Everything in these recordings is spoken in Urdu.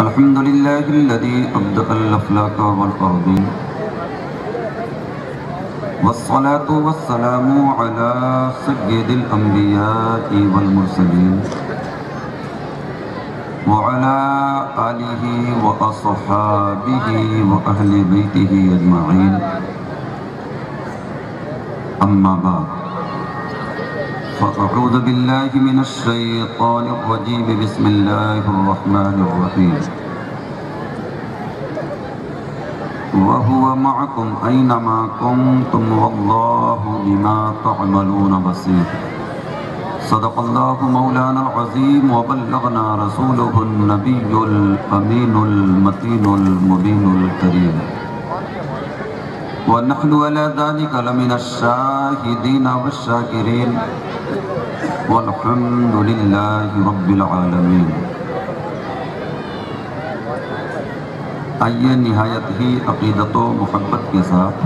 الحمد لله الذي أبدأ الأفلاك والأرضين والصلاة والسلام على سيد الأنبياء والمرسلين وعلى آله وأصحابه وأهل بيته أجمعين أما بعد فأعوذ بالله من الشيطان الرجيم بسم الله الرحمن الرحيم وهو معكم أينما كنتم والله بما تعملون بصير صدق الله مولانا العظيم وبلغنا رسوله النبي الأمين المتين المبين الكريم ونحن على ذلك لمن الشاهدين والشاكرين والحمد لله رب العالمین۔ آئیے نہایت ہی عقیدت و محبت کے ساتھ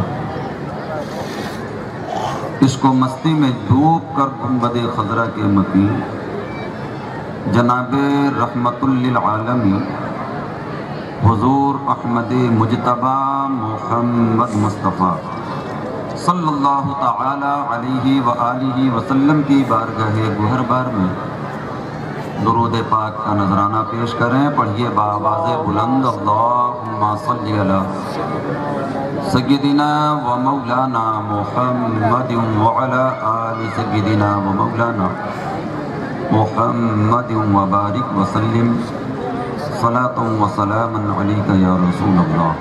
عشق و مستی میں ڈوب کر گنبد خضرا کے مکین جناب رحمت للعالمین حضور احمد مجتبی محمد مصطفیٰ صلی اللہ تعالی علیہ وآلہ وسلم کی بارگاہ گوہر بار میں درود پاک کا نذرانہ پیش کریں۔ پڑھیے بآواز بلند اللہم صلی علی سیدنا و مولانا محمد وعلی آل سیدنا و مولانا محمد وبارک وسلم صلاة و سلاما علیک یا رسول اللہ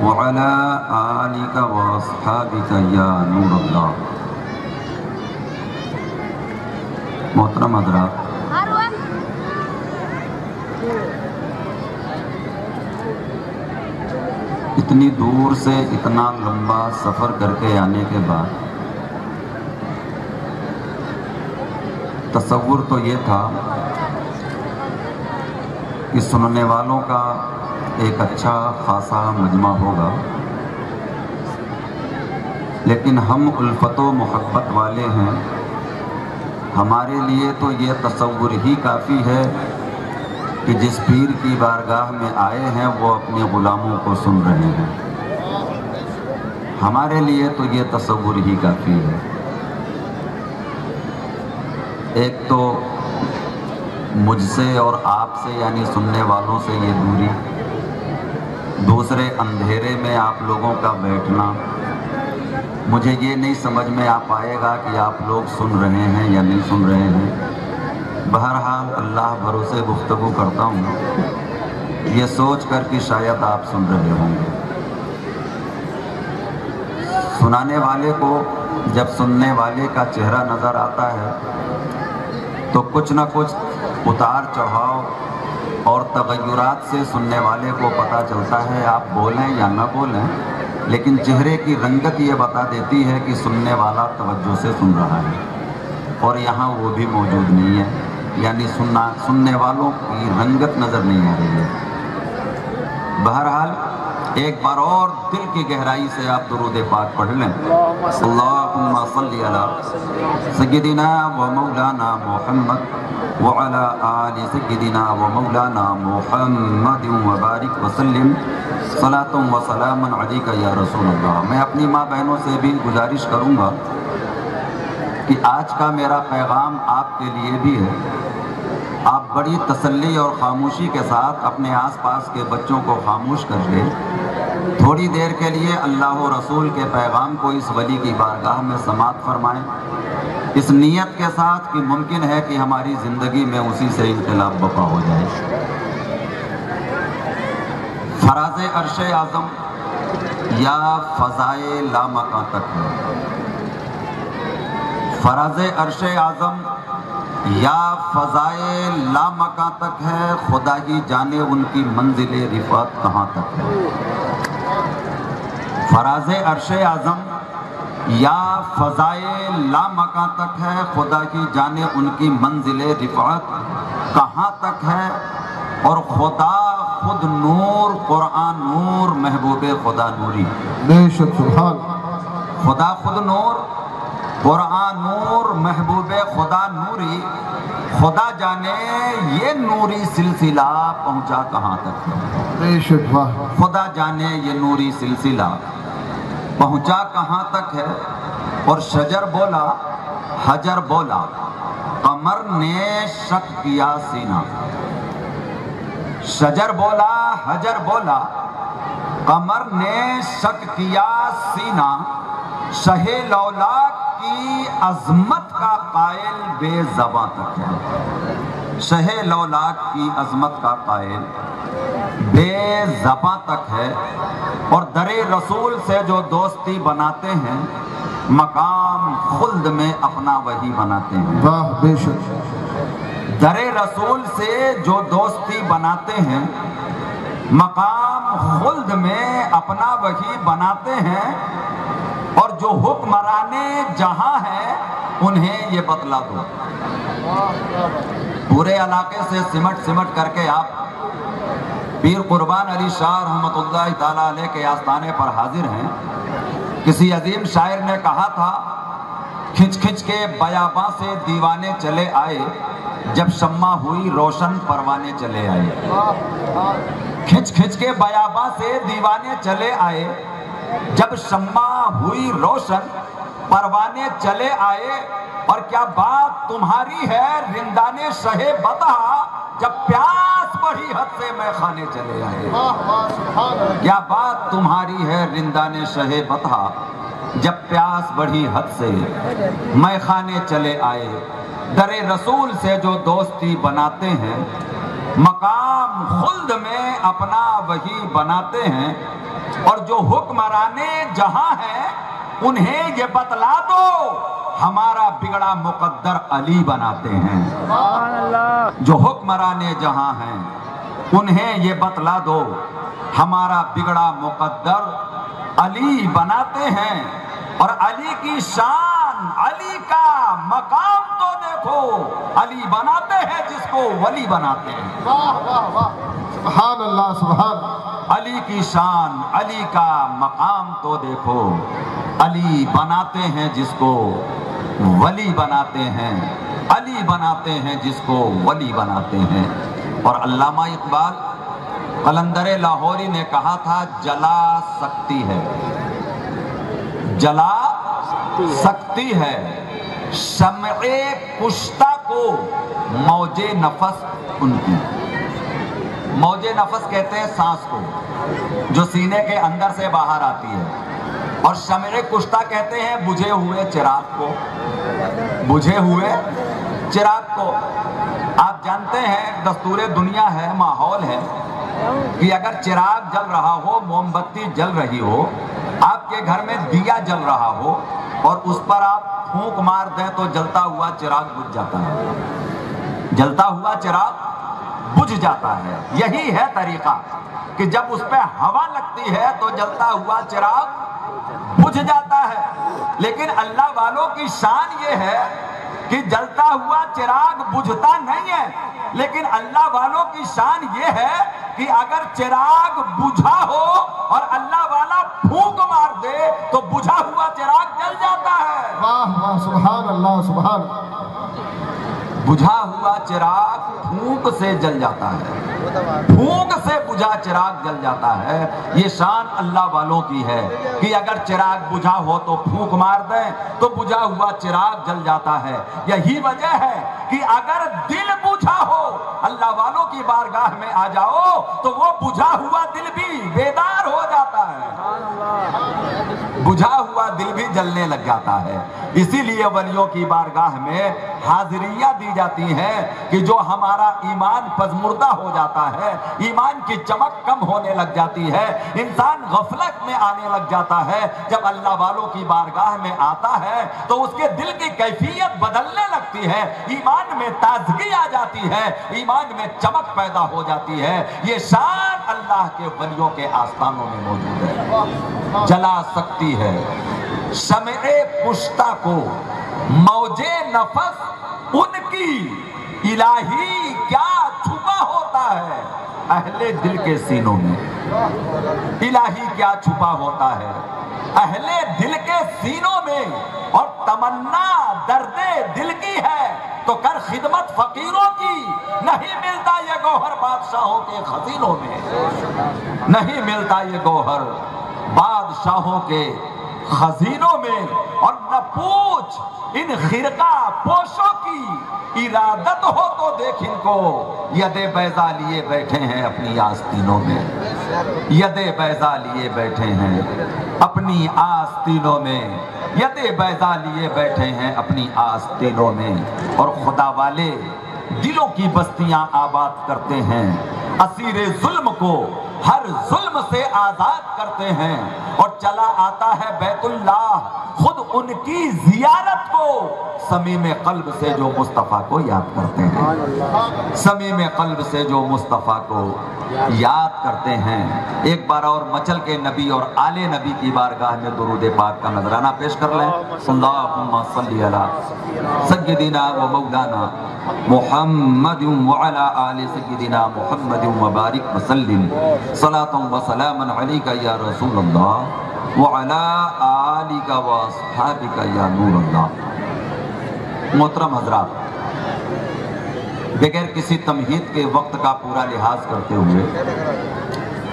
وعلى آلك وأصحابك یا نور اللہ۔ محترم حضرات، اتنی دور سے اتنا لمبا سفر کر کے آنے کے بعد تصور تو یہ تھا کہ سننے والوں کا ایک اچھا خاصا مجمع ہوگا، لیکن ہم الفت و محبت والے ہیں، ہمارے لیے تو یہ تصور ہی کافی ہے کہ جس پیر کی بارگاہ میں آئے ہیں وہ اپنے غلاموں کو سن رہے ہیں، ہمارے لیے تو یہ تصور ہی کافی ہے۔ ایک تو مجھ سے اور آپ سے یعنی سننے والوں سے یہ دوری، دوسرے اندھیرے میں آپ لوگوں کا بیٹھنا، مجھے یہ نہیں سمجھ میں آ پائے گا کہ آپ لوگ سن رہے ہیں یا نہیں سن رہے ہیں۔ بہرحال اللہ بھروسے گفتگو کرتا ہوں یہ سوچ کر کہ شاید آپ سن رہے ہوں گے۔ سنانے والے کو جب سننے والے کا چہرہ نظر آتا ہے تو کچھ نہ کچھ اتار چڑھاؤ اور تغیرات سے سننے والے کو پتہ چلتا ہے، آپ بولیں یا نہ بولیں، لیکن چہرے کی رنگت یہ بتا دیتی ہے کہ سننے والا توجہ سے سن رہا ہے، اور یہاں وہ بھی موجود نہیں ہے، یعنی سننے والوں کی رنگت نظر نہیں آ رہی ہے۔ بہرحال ایک بار اور دل کی گہرائی سے آپ درود پاک پڑھ لیں۔ اللہم صلی علی سیدنا و مولانا محمد وعلی آل سیدنا و مولانا محمد وبارک وسلم صلاة و سلاما علیک یا رسول اللہ۔ میں اپنی ماں بہنوں سے بھی گزارش کروں گا کہ آج کا میرا پیغام آپ کے لیے بھی ہے، آپ بڑی تسلی اور خاموشی کے ساتھ اپنے آس پاس کے بچوں کو خاموش کر کے تھوڑی دیر کے لیے اللہ و رسول کے پیغام کو اس ولی کی بارگاہ میں سماعت فرمائیں، اس نیت کے ساتھ کہ ممکن ہے کہ ہماری زندگی میں اسی سے انقلاب برپا ہو جائے۔ فراز عرش اعظم یا فضائے لامکاں تک ہے، فراز عرش اعظم یا فضائے لامکاں تک ہے، خدا ہی جانے ان کی منزل رفعت کہاں تک ہے۔ فراز عرش اعظم یا فضائے لامکاں تک ہے، خدا ہی جانے ان کی منزل رفعت کہاں تک ہے، اور خدا خود نور، قرآن نور، محبوب خدا نوری۔ بے شک سبحان۔ خدا خود نور، قرآن نور، محبوب خدا نوری، خدا جانے یہ نوری سلسلہ پہنچا کہاں تک ہے، بے شک واہ، خدا جانے یہ نوری سلسلہ پہنچا کہاں تک ہے۔ اور شجر بولا حجر بولا، قمر نے شک کیا سینہ، شجر بولا حجر بولا، قمر نے شک کیا سینہ، شہ لولاک کی عظمت کا قائل بے زباں تک ہے، شہ لولاک کی عظمت کا قائل بے زباں تک ہے۔ اور در رسول سے جو دوستی بناتے ہیں، مقام خلد میں اپنا وہی بناتے ہیں، واہ بے شک، در رسول سے جو دوستی بناتے ہیں، مقام خلد میں اپنا وہی بناتے ہیں۔ اور جو حکمران جہاں ہے انہیں یہ بتلا دو، پورے علاقے سے سمٹ سمٹ کر کے آپ پیر قربان علی شاہ رحمۃ اللہ تعالیٰ علیہ کے آستانے پر حاضر ہیں۔ کسی عظیم شاعر نے کہا تھا، کھنچ کھنچ کے بیاباں سے دیوانے چلے آئے، جب شمع ہوئی روشن پروانے چلے آئے، کھنچ کھنچ کے بیاباں سے دیوانے چلے آئے، جب شمع ہوئی روشن پروانے چلے آئے۔ اور کیا بات تمہاری ہے رندانے شہ بطحا، جب پیاس بڑھی حد سے میں خانے چلے آئے، کیا بات تمہاری ہے رندانے شہ بطحا، جب پیاس بڑھی حد سے میں خانے چلے آئے۔ در رسول سے جو دوستی بناتے ہیں، مقام خلد میں اپنا وہی بناتے ہیں۔ اور جو حکمران جہاں ہیں انہیں یہ بتلا دو، ہمارا بگڑا مقدر علی بناتے ہیں، جو حکمران جہاں ہیں انہیں یہ بتلا دو، ہمارا بگڑا مقدر علی بناتے ہیں۔ اور علی کی شان، علی کا مقام تو دیکھو، علی بناتے ہیں جس کو ولی بناتے ہیں، واہ واہ واہ، سبحان اللہ سبحان اللہ، علی کی شان، علی کا مقام تو دیکھو، علی بناتے ہیں جس کو ولی بناتے ہیں، علی بناتے ہیں جس کو ولی بناتے ہیں۔ اور علامہ اقبال قلندر لاہوری نے کہا تھا، جلا سکتی ہے، جلا سکتی ہے شمع کشتہ کو موج نفس ان کی، موج نفس کہتے ہیں سانس کو جو سینے کے اندر سے باہر آتی ہے، اور شمع کشتہ کہتے ہیں بجھے ہوئے چراغ کو، بجھے ہوئے چراغ کو۔ آپ جانتے ہیں دستور دنیا ہے، ماحول ہے کہ اگر چراغ جل رہا ہو، موم بتی جل رہی ہو، آپ کے گھر میں دیا جل رہا ہو اور اس پر آپ پھونک مار دیں تو جلتا ہوا چراغ بجھ جاتا ہے، جلتا ہوا چراغ بجھ جاتا ہے۔ یہی ہے طریقہ کہ جب اس پہ ہوا لگتی ہے تو جلتا ہوا چراغ بجھ جاتا ہے۔ لیکن اللہ والوں کی شان یہ ہے کہ جلتا ہوا چراغ بجھتا نہیں ہے، لیکن اللہ والوں کی شان یہ ہے کہ اگر چراغ بجھا ہو اور اللہ والا پھونک مار دے تو بجھا ہوا چراغ جل جاتا ہے۔ واہ واہ، سبحان اللہ سبحان اللہ، بجھا ہوا چراغ پھونک سے جل جاتا ہے، پھونک سے بجھا چراغ جل جاتا ہے۔ یہ شان اللہ والوں کی ہے کہ اگر چراغ بجھا ہو تو پھونک مار دیں تو بجھا ہوا چراغ جل جاتا ہے۔ یہی وجہ ہے کہ اگر دل بجھا ہو، اللہ والوں کی بارگاہ میں آ جاؤ تو وہ بجھا ہوا دل بھی بیدار ہو جاتا ہے، بجھا ہوا دل بھی جلنے لگ جاتا ہے۔ اسی لیے ولیوں کی بارگاہ میں حاضریاں دی جاتی ہیں کہ جو ہمارا ایمان پزمردہ ہو جاتا ہے، ایمان کی چمک کم ہونے لگ جاتی ہے، انسان غفلت میں آنے لگ جاتا ہے، جب اللہ والوں کی بارگاہ میں آتا ہے تو اس کے دل کی کیفیت بدلنے لگتی ہے، ایمان میں تازگی آ جاتی ہے، ایمان میں چمک پیدا ہو جاتی ہے۔ یہ شان اللہ کے ولیوں کے آستانوں میں موجود ہے۔ جلا سکتی ہے شمع کشتہ کو موج نفس ان کی، الہی کیا چھپا ہوتا ہے اہل دل کے سینوں میں، الہی کیا چھپا ہوتا ہے اہل دل کے سینوں میں۔ اور تمنا درد دل کی ہے تو کر خدمت فقیروں کی، نہیں ملتا یہ گوہر بادشاہوں کے خزینوں میں، نہیں ملتا یہ گوہر بادشاہوں کے خزینوں میں۔ اور نہ پوچھ ان خرقہ پوشوں کی ارادت ہو تو دیکھ ان کو، ید بیضا لیے بیٹھے ہیں اپنی آستینوں میں، ید بیضا لیے بیٹھے ہیں اپنی آستینوں میں، ید بیضا لیے بیٹھے ہیں اپنی آستینوں میں۔ اور خدا والے دلوں کی بستیاں آباد کرتے ہیں، اسیر ظلم کو ہر ظلم سے آزاد کرتے ہیں، اور چلا آتا ہے بیت اللہ خود ان کی زیارت کو، صمیم قلب سے جو مصطفیٰ کو یاد کرتے ہیں، صمیم قلب سے جو مصطفیٰ کو یاد کرتے ہیں۔ ایک بار اور مچل کے نبی اور آل نبی کی بارگاہ میں درود پاک کا نذرانہ پیش کر لیں۔ اللہم صلی علی سیدنا و مولانا محمد وعلی آل سیدنا محمد وبارک وسلم، صلاۃ و سلام علیک یا رسول اللہ وعلی آلک و اصحابک یا نور اللہ۔ محترم حضرات، بغیر کسی تمہید کے وقت کا پورا لحاظ کرتے ہوئے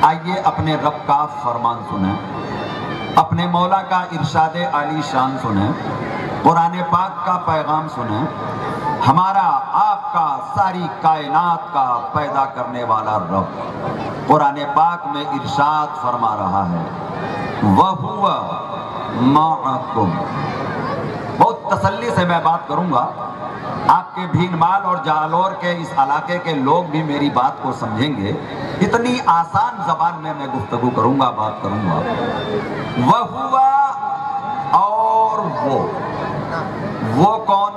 آئیے اپنے رب کا فرمان سنیں، اپنے مولا کا ارشاد عالی شان سنیں، قرآن پاک کا پیغام سنیں۔ ہمارا آپ کا ساری کائنات کا پیدا کرنے والا رب قرآن پاک میں ارشاد فرما رہا ہے، وَهُوَ مَعَكُمْ۔ بہت تسلی سے میں بات کروں گا، آپ کے بھین مال اور جالور کے اس علاقے کے لوگ بھی میری بات کو سمجھیں گے، اتنی آسان زبان میں گفتگو کروں گا، بات کروں گا۔ وَهُوَ، اور وہ کون؟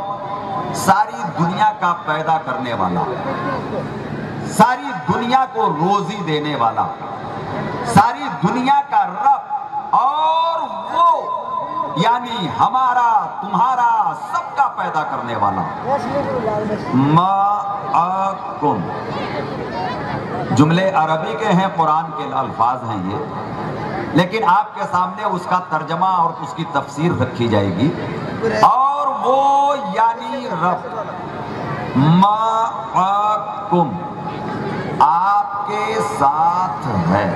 ساری دنیا کا پیدا کرنے والا، ساری دنیا کو روزی دینے والا، ساری دنیا کا رب، اور وہ یعنی ہمارا تمہارا سب کا پیدا کرنے والا۔ معکم جملے عربی کے ہیں، قرآن کے الفاظ ہیں یہ، لیکن آپ کے سامنے اس کا ترجمہ اور اس کی تفسیر رکھی جائے گی۔ اور وہ یعنی رب، معکم آپ کے ساتھ ہے،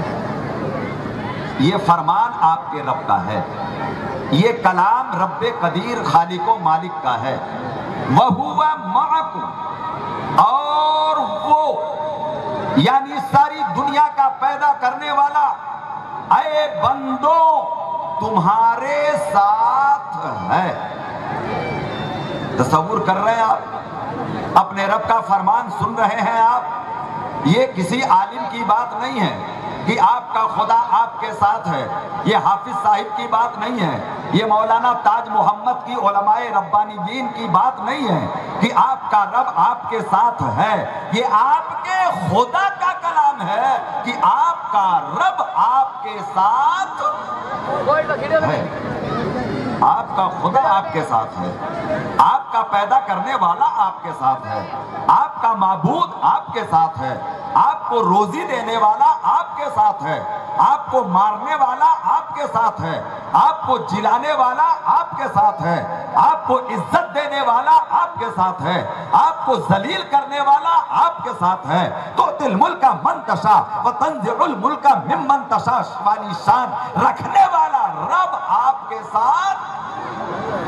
یہ فرمان آپ کے رب کا ہے، یہ کلام رب قدیر خالق و مالک کا ہے۔ وَهُوَ مَعَكُمْ، اور وہ یعنی ساری دنیا کا پیدا کرنے والا، اے بندو تمہارے ساتھ ہے۔ تصور کر رہے ہیں آپ، اپنے رب کا فرمان سن رہے ہیں آپ، یہ کسی عالم کی بات نہیں ہے کہ آپ کا خدا آپ کے ساتھ ہے، یہ حافظ صاحب کی بات نہیں ہے، یہ مولانا تاج محمد کی علماء ربانیین کی بات نہیں ہے کہ آپ کا رب آپ کے ساتھ ہے، یہ آپ کے خدا کا کلام ہے کہ آپ کا رب آپ کے ساتھ ہے، آپ کا خدا آپ کے ساتھ ہے، آپ کا پیدا کرنے والا آپ کے ساتھ ہے، آپ کا معبود آپ کے ساتھ ہے، آپ کو روزی دینے والا آپ کے ساتھ ہے، آپ کو مارنے والا آپ کے ساتھ ہے، آپ کو جلانے والا آپ کے ساتھ ہے، آپ کو عزت دینے والا آپ کے ساتھ ہے، آپ کو ذلیل کرنے والا آپ کے ساتھ ہے۔ تؤتی الملک من تشاء وتنزع الملک ممن تشاء والی شان رکھنے والا رب آپ کے ساتھ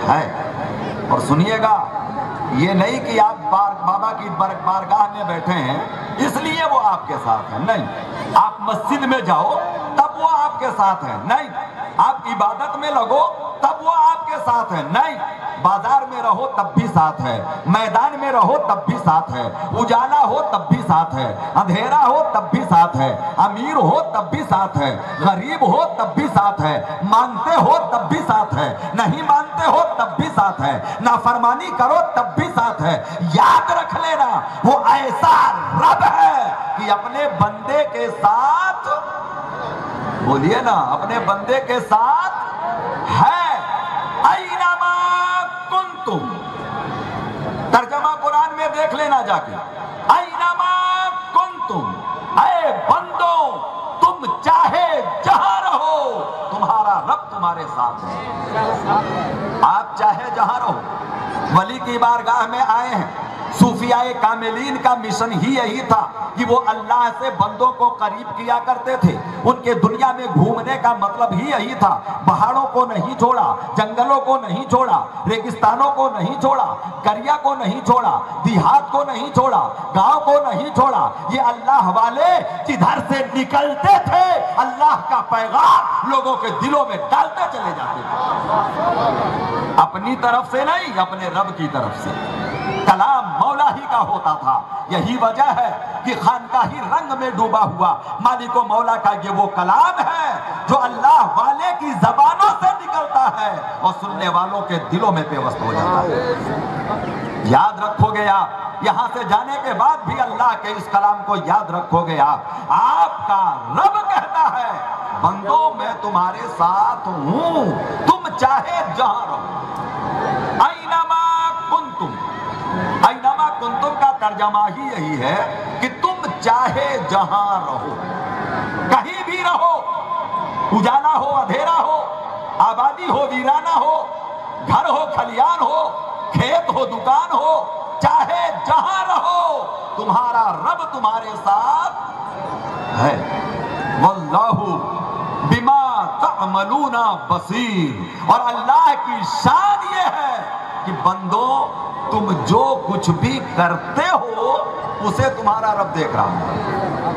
ہے۔ اور سنیے گا، یہ نہیں کہ آپ بابا کی بارگاہ میں بیٹھے ہیں اس لیے وہ آپ کے ساتھ ہیں، نہیں، آپ مسجد میں جاؤ تب وہ آپ کے ساتھ ہے، نہیں، آپ عبادت میں لگو تب وہ آپ کے ساتھ ہے، نہیں، بازار میں رہو تب بھی ساتھ ہے، میدان میں رہو تب بھی ساتھ ہے، اجالا ہو تب بھی ساتھ ہے، اندھیرا ہو تب بھی ساتھ ہے، امیر ہو تب بھی ساتھ ہے، غریب ہو تب بھی ساتھ ہے، مانتے ہو تب بھی ساتھ ہے، نہیں مانتے ہو تب بھی ساتھ ہے، نافرمانی کرو تب بھی ساتھ ہے۔ یاد رکھ لینا، وہ ایسا رب ہے کہ اپنے بندے کے ساتھ، بولیے نا، اپنے بندے کے ساتھ ہے۔ اینما کنتم، ترجمہ قرآن میں دیکھ لینا جا کے، اینما کنتم، اے بندو تم چاہے جہاں رہو تمہارا رب تمہارے ساتھ ہے۔ آپ چاہے جہاں رہو، ولی کی بارگاہ میں آئے ہیں، صوفیائے کاملین کا مشن ہی یہی تھا کہ وہ اللہ سے بندوں کو قریب کیا کرتے تھے. ان کے دنیا میں گھومنے کا مطلب ہی یہی تھا. پہاڑوں کو نہیں چھوڑا, جنگلوں کو نہیں چھوڑا, ریگستانوں کو نہیں چھوڑا, کریا کو نہیں چھوڑا, دیہات کو نہیں چھوڑا, گاؤں کو نہیں چھوڑا. یہ اللہ والے جدھر سے نکلتے تھے اللہ کا پیغام لوگوں کے دلوں میں ڈالتے چلے جاتے تھے. اپنی طرف سے نہیں, اپنے رب کی طرف سے. کلام مولا ہی کا ہوتا تھا. یہی وجہ ہے کہ خانقاہی رنگ میں ڈوبا ہوا مالک و مولا کا یہ وہ کلام ہے جو اللہ والے کی زبانوں سے نکلتا ہے اور سننے والوں کے دلوں میں پیوست ہو جاتا ہے. یاد رکھو گے آپ, یہاں سے جانے کے بعد بھی اللہ کے اس کلام کو یاد رکھو گے آپ. آپ کا رب کہتا ہے بندوں میں تمہارے ساتھ ہوں, تم چاہے جہاں رہو. اینما کنتم, اینما کنتم کا ترجمہ ہی یہی ہے کہ تم چاہے جہاں رہو, کہیں بھی رہو, اجالا ہو اندھیرا ہو, آبادی ہو ویرانہ ہو, گھر ہو کھلیان ہو, کھیت ہو دکان ہو, چاہے جہاں رہو تمہارا رب تمہارے ساتھ ہے. واللہ بما تعملون بصیر, اور اللہ کی شان یہ ہے کہ بندو تم جو کچھ بھی کرتے ہو اسے تمہارا رب دیکھ رہا ہے.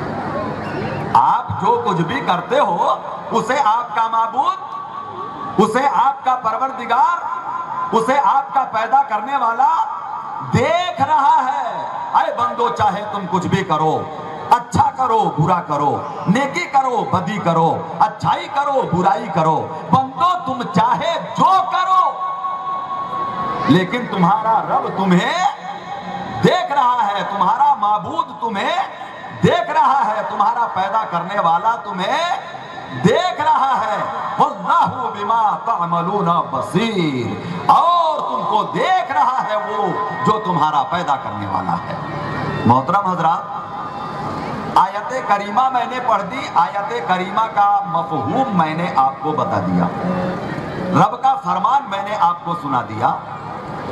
آپ جو کچھ بھی کرتے ہو اسے آپ کا معبود, اسے آپ کا پروردگار, اسے آپ کا پیدا کرنے والا دیکھ رہا ہے. اے بندو چاہے تم کچھ بھی کرو, اچھا کرو برا کرو, نیکی کرو بدی کرو, اچھائی کرو برائی کرو, بندو تم چاہے جو کرو لیکن تمہارا رب تمہیں دیکھ رہا ہے, تمہارا معبود تمہیں دیکھ رہا ہے, تمہارا پیدا کرنے والا تمہیں دیکھ رہا ہے. واللہ بما تعملون بصیر, اور تم کو دیکھ رہا ہے وہ جو تمہارا پیدا کرنے والا ہے. محترم حضرات, آیت کریمہ میں نے پڑھ دی, آیت کریمہ کا مفہوم میں نے آپ کو بتا دیا, رب کا فرمان میں نے آپ کو سنا دیا,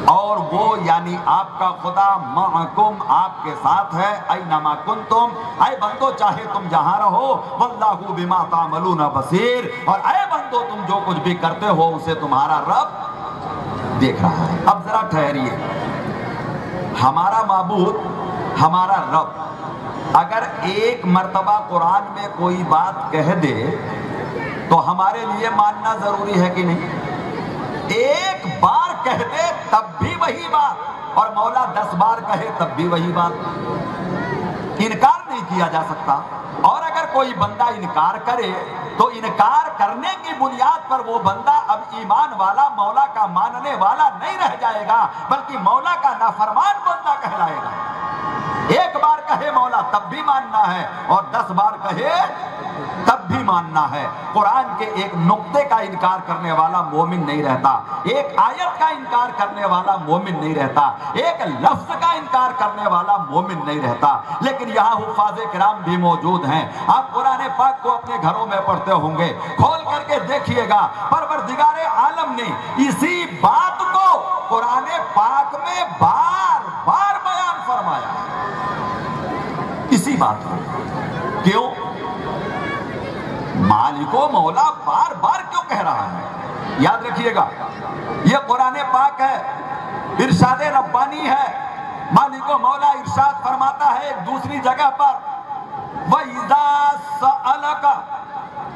اور وہ یعنی آپ کا خدا معکم, آپ کے ساتھ ہے. اینما کنتم, اے بندو چاہے تم جہاں رہو, واللہ بما تعملون بصیر, اور اے بندو تم جو کچھ بھی کرتے ہو اسے تمہارا رب دیکھ رہا ہے. اب ذرا ٹھہریے, ہمارا معبود, ہمارا رب اگر ایک مرتبہ قرآن میں کوئی بات کہہ دے تو ہمارے لیے ماننا ضروری ہے کہ نہیں؟ ایک بار کہہ دے تب بھی وہی بات, اور مولا 10 بار کہے تب بھی وہی بات, انکار نہیں کیا جا سکتا. اور اگر کوئی بندہ انکار کرے تو انکار کرنے کی بنیاد پر وہ بندہ اب ایمان والا, مولا کا ماننے والا نہیں رہ جائے گا, بلکہ مولا کا نافرمان بندہ کہلائے گا. ایک بار کہے مولا تب بھی ماننا ہے, اور 10 بار کہے تب بھی ماننا ہے. قرآن کے ایک نقطے کا انکار کرنے والا مومن نہیں رہتا, ایک آیت کا انکار کرنے والا مومن نہیں رہتا, ایک لفظ کا انکار کرنے والا مومن نہیں رہتا. لیکن یہاں حفاظ کرام بھی موجود ہیں. آپ قرآن پاک کو اپنے گھروں میں پڑھتے ہوں گے, کھول کر کے دیکھیے گا پروردگار عالم نے اسی بات کو قرآن پاک میں بار بار بیان فرمایا, اسی بات کو. کیوں؟ مالک و مولا بار بار کیوں کہہ رہا ہے؟ یاد رکھیے گا, یہ قرآن پاک ہے, ارشاد ربانی ہے. مالک و مولا ارشاد فرماتا ہے ایک دوسری جگہ پر, وَإِذَا سَأَلَكَ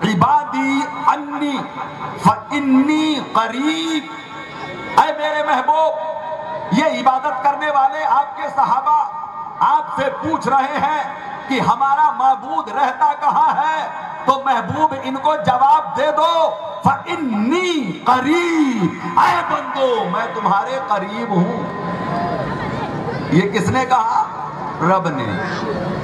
عِبَادِي عَنِّي فَإِنِّي قَرِيب. اے میرے محبوب, یہ عبادت کرنے والے آپ کے صحابہ آپ سے پوچھ رہے ہیں کہ ہمارا معبود رہتا کہاں ہے, تو محبوب ان کو جواب دے دو, فَإِنِّي قَرِيب, اے بندو میں تمہارے قریب ہوں. یہ کس نے کہا؟ رب نے.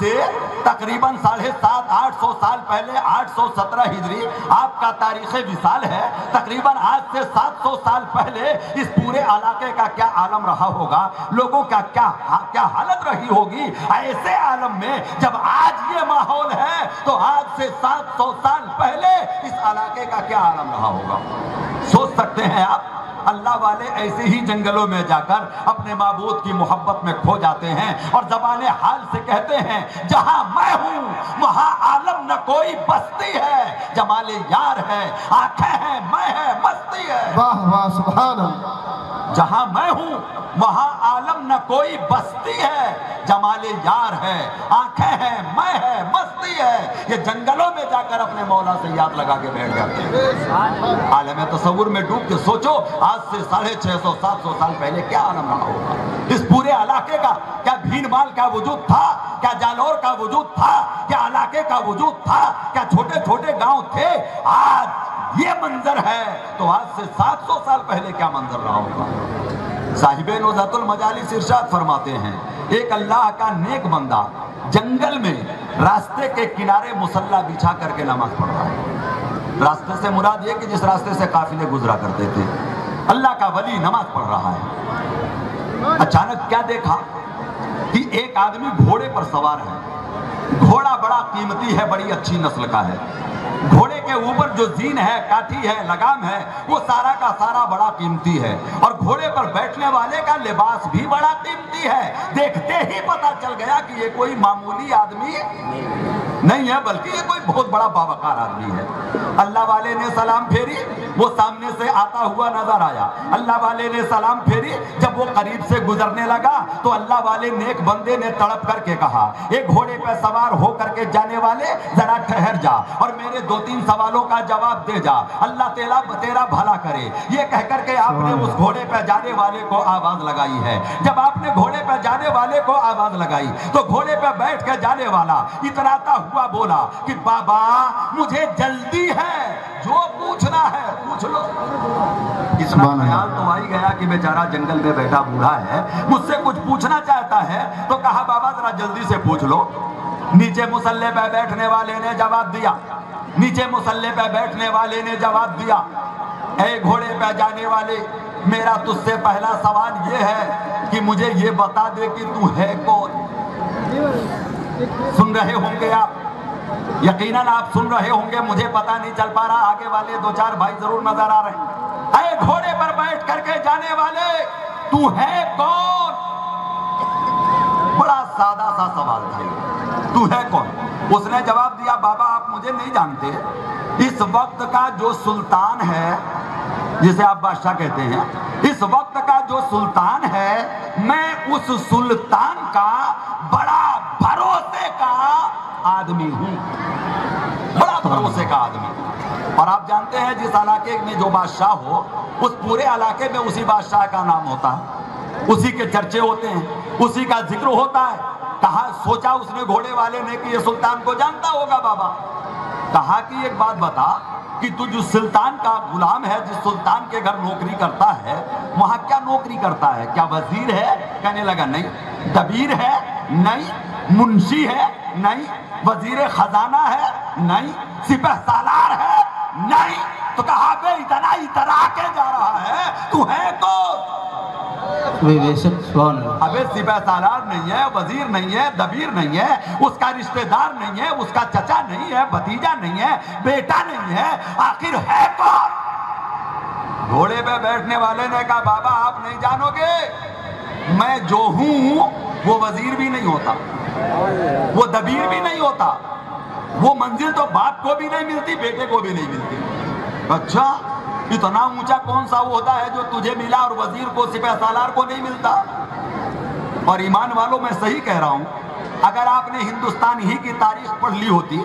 سے تقریباً 750-800 سال پہلے 817 ہجری آپ کا تاریخ وصال ہے، تقریباً آج سے 700 سال پہلے اس پورے علاقے کا کیا عالم رہا ہوگا، لوگوں کا کیا حالت رہی ہوگی ایسے عالم میں جب آج یہ ماحول ہے تو آج سے 700 سال پہلے اس علاقے کا کیا عالم رہا ہوگا۔ سوچ سکتے ہیں آپ؟ اللہ والے ایسے ہی جنگلوں میں جا کر اپنے معبود کی محبت میں کھو جاتے ہیں اور زبان حال سے کہتے ہیں جہاں میں ہوں وہاں عالم نہ کوئی بستی ہے، جمال یار ہے، آنکھیں ہیں، میں ہے، مستی ہے۔ واہ واہ سبحان اللہ۔ جہاں میں ہوں وہاں عالم نہ کوئی بستی ہے، جمال یار ہے، آنکھیں ہیں، میں ہے، مستی ہے۔ یہ جنگلوں میں جا کر اپنے مولا سے یاد لگا کے بیٹھ جاتے ہیں۔ عالم تصور میں ڈوب کے سوچو آج سے 650-700 سال پہلے کیا عالم رہا ہوگا۔ اس پورے علاقے کا کیا بھین مال کا وجود تھا، کیا جالور کا وجود تھا، کیا علاقے کا وجود تھا، کیا چھوٹے چھوٹے گاؤں تھے؟ آج یہ منظر ہے تو آج سے 700 سال پہلے کیا منظر رہا ہوگا۔ صاحب نزہۃ المجالس ارشاد فرماتے ہیں ایک اللہ کا نیک بندہ جنگل میں راستے کے کنارے مصلی بچھا کر کے نماز پڑھ رہا ہے۔ راستے سے مراد یہ کہ جس راستے سے قافلے گزرا کرتے تھے، اللہ کا ولی نماز پڑھ رہا ہے۔ اچانک کیا دیکھا کہ ایک آدمی گھوڑے پر سوار ہے، گھوڑا بڑا قیمتی ہے، بڑی اچھی نسل کا ہے، گھوڑے کے اوپر جو زین ہے، کاٹھی ہے، لگام ہے، وہ سارا کا سارا بڑا قیمتی ہے، اور گھوڑے پر بیٹھنے والے کا لباس بھی بڑا قیمتی ہے۔ دیکھتے ہی پتا چل گیا کہ یہ کوئی معمولی آدمی نہیں ہے بلکہ یہ کوئی بہت بڑا باوقار آدمی ہے۔ اللہ والے نے سلام پھیری، وہ سامنے سے آتا ہوا نظر آیا۔ اللہ والے نے سلام پھیری، جب وہ قریب سے گزرنے لگا تو اللہ والے نیک بندے نے تڑپ کر کے کہا ایک گھوڑے پہ سوار ہو کر کے جانے والے ذرا ٹھہر جا اور میرے 2-3 سوالوں کا جواب دے جا، اللہ تیرا بھلا کرے۔ یہ کہہ کر کے آپ نے اس گھوڑے پہ جانے والے کو آواز لگائی ہے۔ جب آپ نے گھوڑے پہ جانے والے کو آواز لگائی تو گھوڑے پہ بیٹھ کے جانے والا اتراتا ہوا بولا کہ بابا مجھے جلدی ہے، جو پوچھنا ہے پوچھ لو۔ اتنا خیال تو آئی گیا کہ بیچارہ جنگل میں بیٹھا بوڑھا ہے، مجھ سے کچھ پوچھنا چاہتا ہے، تو کہا بابا ذرا جلدی سے پوچھ لو۔ نیچے مصلی پہ بیٹھنے والے نے جواب دیا، نیچے مصلی پہ بیٹھنے والے نے جواب دیا اے گھوڑے پہ جانے والے، میرا تجھ سے پہلا سوال یہ ہے کہ مجھے یہ بتا دے کہ تو ہے کون۔ سن رہے ہوں گے آپ، یقیناً آپ سن رہے ہوں گے، مجھے پتا نہیں چل پا رہا، آگے والے 2-4 بھائی ضرور نظر آ رہے ہیں۔ اے گھوڑے پر بیٹھ کر کے جانے والے، تو ہے کون؟ بڑا سادہ سا سوال تھا، تو ہے کون؟ اس نے جواب دیا بابا آپ مجھے نہیں جانتے، اس وقت کا جو سلطان ہے، جسے آپ بادشاہ کہتے ہیں، اس وقت کا جو سلطان ہے، میں اس سلطان کا بڑا بھروسے کا آدمی ہوں، بڑا بھروسے کا آدمی۔ اور آپ جانتے ہیں جس علاقے میں جو بادشاہ ہو اس پورے علاقے میں اسی بادشاہ کا نام ہوتا ہے، اسی کے چرچے ہوتے ہیں، اسی کا ذکر ہوتا ہے۔ کہا سوچا اس نے گھوڑے والے نے کہ یہ سلطان کو جانتا ہوگا بابا۔ کہا کہ ایک بات بتا کہ تو جو سلطان کا غلام ہے، جس سلطان کے گھر نوکری کرتا ہے، وہاں کیا نوکری کرتا ہے؟ کیا وزیر ہے؟ کہنے لگا نہیں۔ دبیر ہے؟ نہیں۔ منشی ہے؟ نہیں۔ وزیر خزانہ ہے؟ نہیں۔ سپہ سالار ہے؟ نہیں۔ تو کہا بے اتنا اترا کے جا رہا ہے، تو ہے کون؟ ابے سپہ سالار نہیں ہے، وزیر نہیں ہے، دبیر نہیں ہے، اس کا رشتہ دار نہیں ہے، اس کا چچا نہیں ہے، بھتیجا نہیں ہے، بیٹا نہیں ہے، آخر ہے کون؟ گھوڑے پہ بیٹھنے والے نے کہا بابا آپ نہیں جانو گے، میں جو ہوں وہ وزیر بھی نہیں ہوتا، وہ دبیر بھی نہیں ہوتا، وہ منزل تو باپ کو بھی نہیں ملتی، بیٹے کو بھی نہیں ملتی۔ اچھا اتنا اونچا کون سا عہدہ ہے جو تجھے ملا اور وزیر کو سپہ سالار کو نہیں ملتا؟ اور ایمان والوں میں صحیح کہہ رہا ہوں، اگر آپ نے ہندوستان ہی کی تاریخ پڑھ لی ہوتی،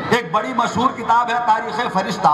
ایک بڑی مشہور کتاب ہے تاریخ فرشتہ،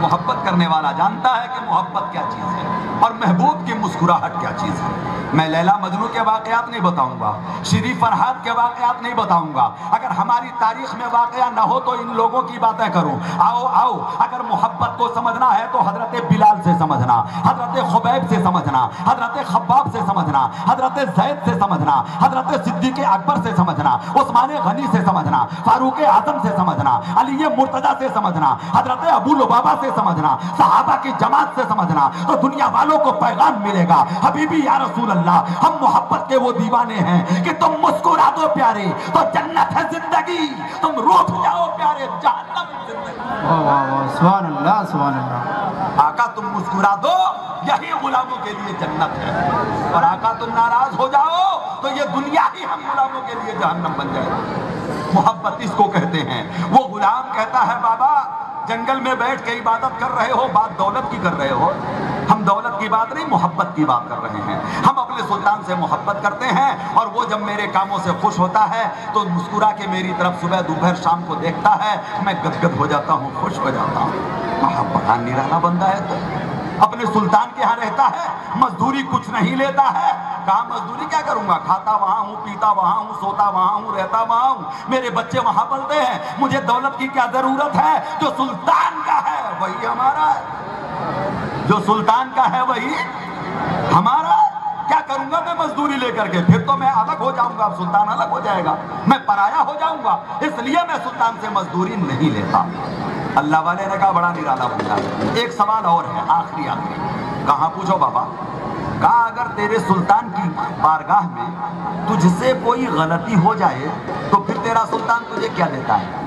محبت کرنے والا جانتا ہے کہ محبت کیا چیز ہے اور محبوب کی مسکراہٹ کیا چیز ہے۔ میں لیلا مجنوں کے واقعات نہیں بتاؤں گا، شریف فرحات کے واقعات نہیں بتاؤں گا، اگر ہماری تاریخ میں واقعہ نہ ہو تو ان لوگوں کی باتیں کروں۔ آؤ اگر محبت کو سمجھنا ہے تو حضرت بلال سے سمجھنا، حضرت خبیب سے سمجھنا، حضرت خباب سے سمجھنا، حضرت زید سے سمجھنا، حضرت صدیق اکبر سے سمجھنا، عثمان غنی سے سمجھنا، فاروق اعظم سے سمجھنا، علی مرتضیٰ سے سمجھنا، حضرت ابو لبابہ سے سمجھنا، صحابہ کی جماعت سے سمجھنا، تو دنیا والوں کو پیغام ملے گا، حبیبی یا رسول اللہ، ہم محبت کے وہ دیوانے ہیں کہ تم مسکرا دو پیارے تو جنت ہے زندگی، تم روٹھ جاؤ پیارے جہنم زندگی۔ واہ واہ واہ، سبحان اللہ سبحان اللہ۔ آقا تم مسکرا دو، یہی غلاموں کے لیے جنت ہے، اور آقا تم ناراض ہو جاؤ تو یہ دنیا ہی ہم غلاموں کے لیے جہنم بن جائے۔ محبت اس کو کہتے ہیں۔ وہ غلام کہتا ہے بابا جنگل میں بیٹھ کے عبادت کر رہے ہو، بات دولت کی کر رہے ہو۔ ہم دولت کی بات نہیں، محبت کی بات کر رہے ہیں۔ ہم اپنے سلطان سے محبت کرتے ہیں اور وہ جب میرے کاموں سے خوش ہوتا ہے تو مسکرا کے میری طرف صبح دوپہر شام کو دیکھتا ہے، میں گدگد ہو جاتا ہوں، خوش ہو جاتا ہوں۔ بڑا نرالا بندہ ہے تو اپنے سلطان کے ہاں رہتا ہے، مزدوری کچھ نہیں لیتا ہے۔ کہاں مزدوری کیا کروں گا، کھاتا وہاں ہوں، پیتا وہاں ہوں، سوتا وہاں ہوں، رہتا وہاں ہوں، میرے بچے وہاں پلتے ہیں، مجھے دولت کی کیا ضرورت ہے؟ جو سلطان کا ہے وہی ہمارا ہے، جو سلطان کا ہے وہی ہمارا ہے۔ کیا کروں گا میں مزدوری لے کر کے؟ پھر تو میں الگ ہو جاؤں گا، اب سلطان الگ ہو جائے گا، میں پرایا ہو جاؤں گا، اس لیے میں سلطان سے مزدوری نہیں لیتا۔ اللہ والے نے کہا بڑا نرالا بندہ ہے۔ ایک سوال اور ہے، آخری۔ کہاں پوچھو بابا؟ کہا اگر تیرے سلطان کی بارگاہ میں تجھ سے کوئی غلطی ہو جائے تو پھر تیرا سلطان تجھے کیا دیتا ہے؟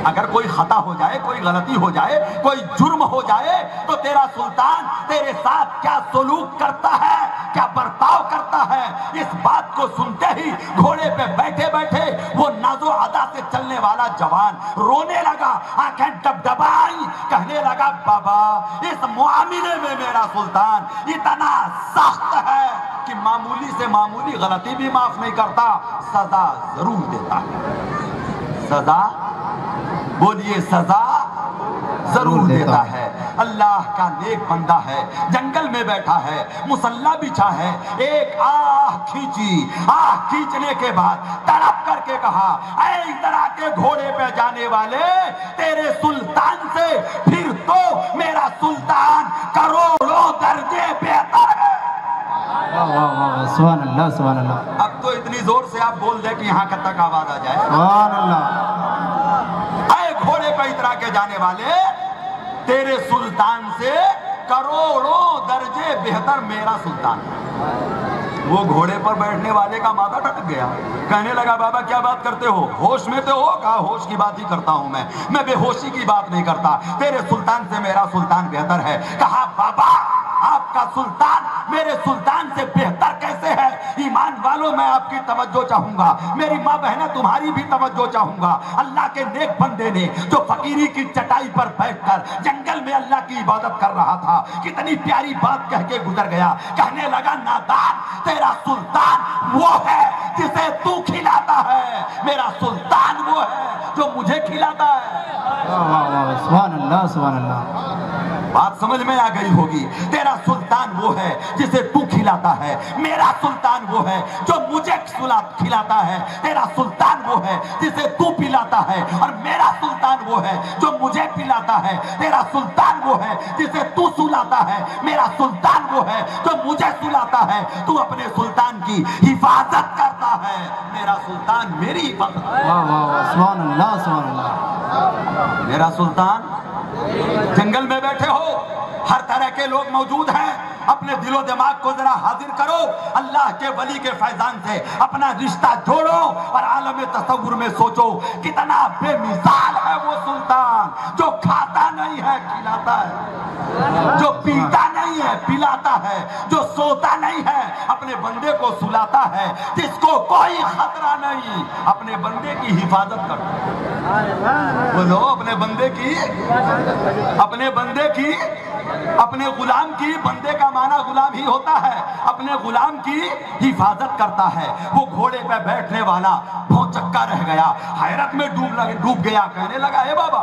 اگر کوئی خطا ہو جائے، کوئی غلطی ہو جائے، کوئی جرم ہو جائے تو تیرا سلطان تیرے ساتھ کیا سلوک کرتا ہے، کیا برتاؤ کرتا ہے؟ اس بات کو سنتے ہی گھوڑے پہ بیٹھے بیٹھے وہ ناز و ادا سے چلنے والا جوان رونے لگا، آنکھیں ڈبڈبائی، کہنے لگا بابا اس معاملے میں میرا سلطان اتنا سخت ہے کہ معمولی سے معمولی غلطی بھی معاف نہیں کرتا، سزا ضرور دیتا ہے۔ سزا بولیے، سزا ضرور دیتا ہے۔ اللہ کا نیک بندہ ہے، جنگل میں بیٹھا ہے، مسلح بچھا ہے، ایک آہ کھینچی، آہ کھینچنے کے بعد تڑپ کر کے کہا اے ادھر آ کے گھوڑے پہ جانے والے، تیرے سلطان سے پھر تو میرا سلطان کروڑوں درجے بہتر ہے۔ سبحان اللہ سبحان اللہ۔ اب تو اتنی زور سے آپ بول دیں کہ یہاں تک آواز آ جائے۔ سبحان اللہ۔ اے گھوڑے پہ اترا کے جانے والے، تیرے سلطان سے کروڑوں درجے بہتر میرا سلطان۔ وہ گھوڑے پر بیٹھنے والے کا ماتھا ٹھٹک گیا، کہنے لگا بابا کیا بات کرتے ہو، ہوش میں تو ہو؟ کہا ہوش کی بات ہی کرتا ہوں میں بے ہوشی کی بات نہیں کرتا، تیرے سلطان سے میرا سلطان بہتر ہے۔ کہا بابا آپ کا سلطان میرے سلطان سے بہتر کیسے ہے؟ ایمان والوں میں آپ کی توجہ چاہوں گا، میری ماں بہنیں تمہاری بھی توجہ چاہوں گا۔ اللہ کے نیک بندے نے جو فقیری کی چٹائی پر بیٹھ کر جنگل میں اللہ کی عبادت کر رہا تھا، کتنی پیاری بات کہہ کے گزر گیا، کہنے لگا نادان تیرا سلطان وہ ہے جسے تو کھلاتا ہے، میرا سلطان وہ ہے جو مجھے کھلاتا ہے۔ سبحان اللہ سبحان اللہ۔ بات سمجھ میں آ گئی ہوگی۔ تیرا سلطان وہ ہے جسے تو کھلاتا ہے، میرا سلطان وہ ہے جو مجھے کھلاتا ہے، تیرا سلطان وہ ہے جسے تو پلاتا ہے، اور میرا سلطان وہ ہے جو مجھے پلاتا ہے، تیرا سلطان وہ ہے جسے تو سلاتا ہے، میرا سلطان وہ ہے جو مجھے سلاتا ہے۔ تو اپنے سلطان کی حفاظت کرتا ہے، میرا سلطان میری حفاظت کرتا ہے۔ سبحان اللہ سبحان اللہ۔ میرا سلطان، جنگل میں بیٹھے ہو، ہر طرح کے لوگ موجود ہیں، اپنے دل و دماغ کو ذرا حاضر کرو، اللہ کے ولی کے فیضان سے اپنا رشتہ جوڑو اور عالم تصور میں سوچو کتنا بے مثال ہے وہ سلطان جو کھاتا نہیں ہے کھلاتا ہے، جو پیتا نہیں ہے پلاتا ہے، جو سوتا نہیں ہے اپنے بندے کو سلاتا ہے، جس کو کوئی خطرہ نہیں، اپنے بندے کی حفاظت کرتا ہے۔ بولو اپنے بندے کی، اپنے بندے کی، اپنے غلام کی، بندے کا معنی غلام ہی ہوتا ہے، اپنے غلام کی حفاظت کرتا ہے۔ وہ گھوڑے پہ بیٹھنے والا بھونچکا رہ گیا، حیرت میں ڈوب گیا، کہنے لگا اے بابا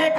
1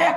1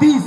30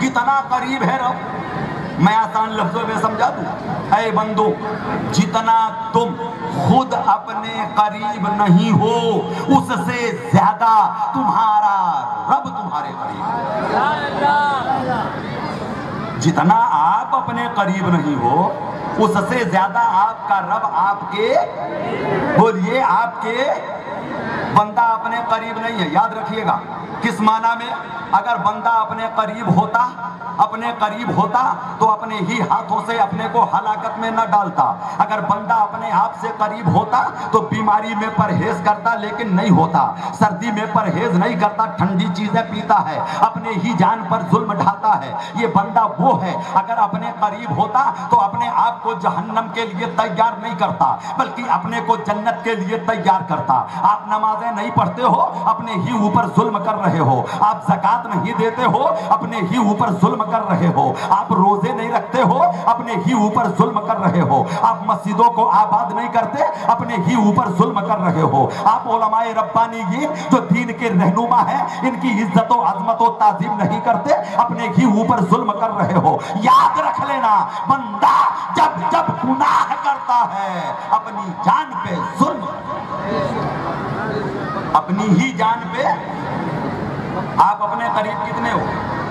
کتنا قریب ہے رب۔ میں آسان لفظوں میں سمجھا دوں، اے بندو جتنا تم خود اپنے قریب نہیں ہو اس سے زیادہ تمہارا رب تمہارے قریب ہے۔ جتنا آپ اپنے قریب نہیں ہو اس سے زیادہ آپ کا رب آپ کے، بولیے آپ کے، بندہ اپنے قریب نہیں ہے۔ یاد رکھیے گا کس معنی میں؟ اگر بندہ اپنے قریب ہوتا تو اپنے ہی ہاتھوں سے اپنے کو ہلاکت میں نہ ڈالتا۔ اگر بندہ اپنے آپ سے قریب ہوتا تو بیماری میں پرہیز کرتا لیکن نہیں ہوتا، سردی میں پرہیز نہیں کرتا، ٹھنڈی چیزیں پیتا ہے، اپنے ہی جان پر ظلم ڈھاتا ہے۔ یہ بندہ وہ ہے اگر اپنے قریب ہوتا تو اپنے آپ کو جہنم کے لیے تیار نہیں کرتا بلکہ اپنے کو جنت کے لیے تیار کرتا۔ آپ نمازیں نہیں پڑھتے ہو، اپنے ہی اوپر ظلم کر رہے ہو۔ آپ زکوٰۃ نہیں دیتے ہو، اپنے ہی اوپر ظلم کر رہے ہو۔ آپ روزے نہیں رکھتے ہو، اپنے ہی اوپر ظلم کر رہے ہو۔ آپ مسجدوں کو آباد نہیں کرتے، اپنے ہی اوپر ظلم کر رہے ہو۔ آپ علماء ربانیین جو دین کے رہنما ہیں ان کی عزت و عظمت و تعظیم نہیں کرتے، اپنے ہی اوپر ظلم کر رہے ہو۔ یاد رکھ لینا بندہ جب جب گناہ کرتا ہے اپنی جان پہ ظلم، اپنی ہی جان پہ۔ آپ اپنے قریب کتنے ہو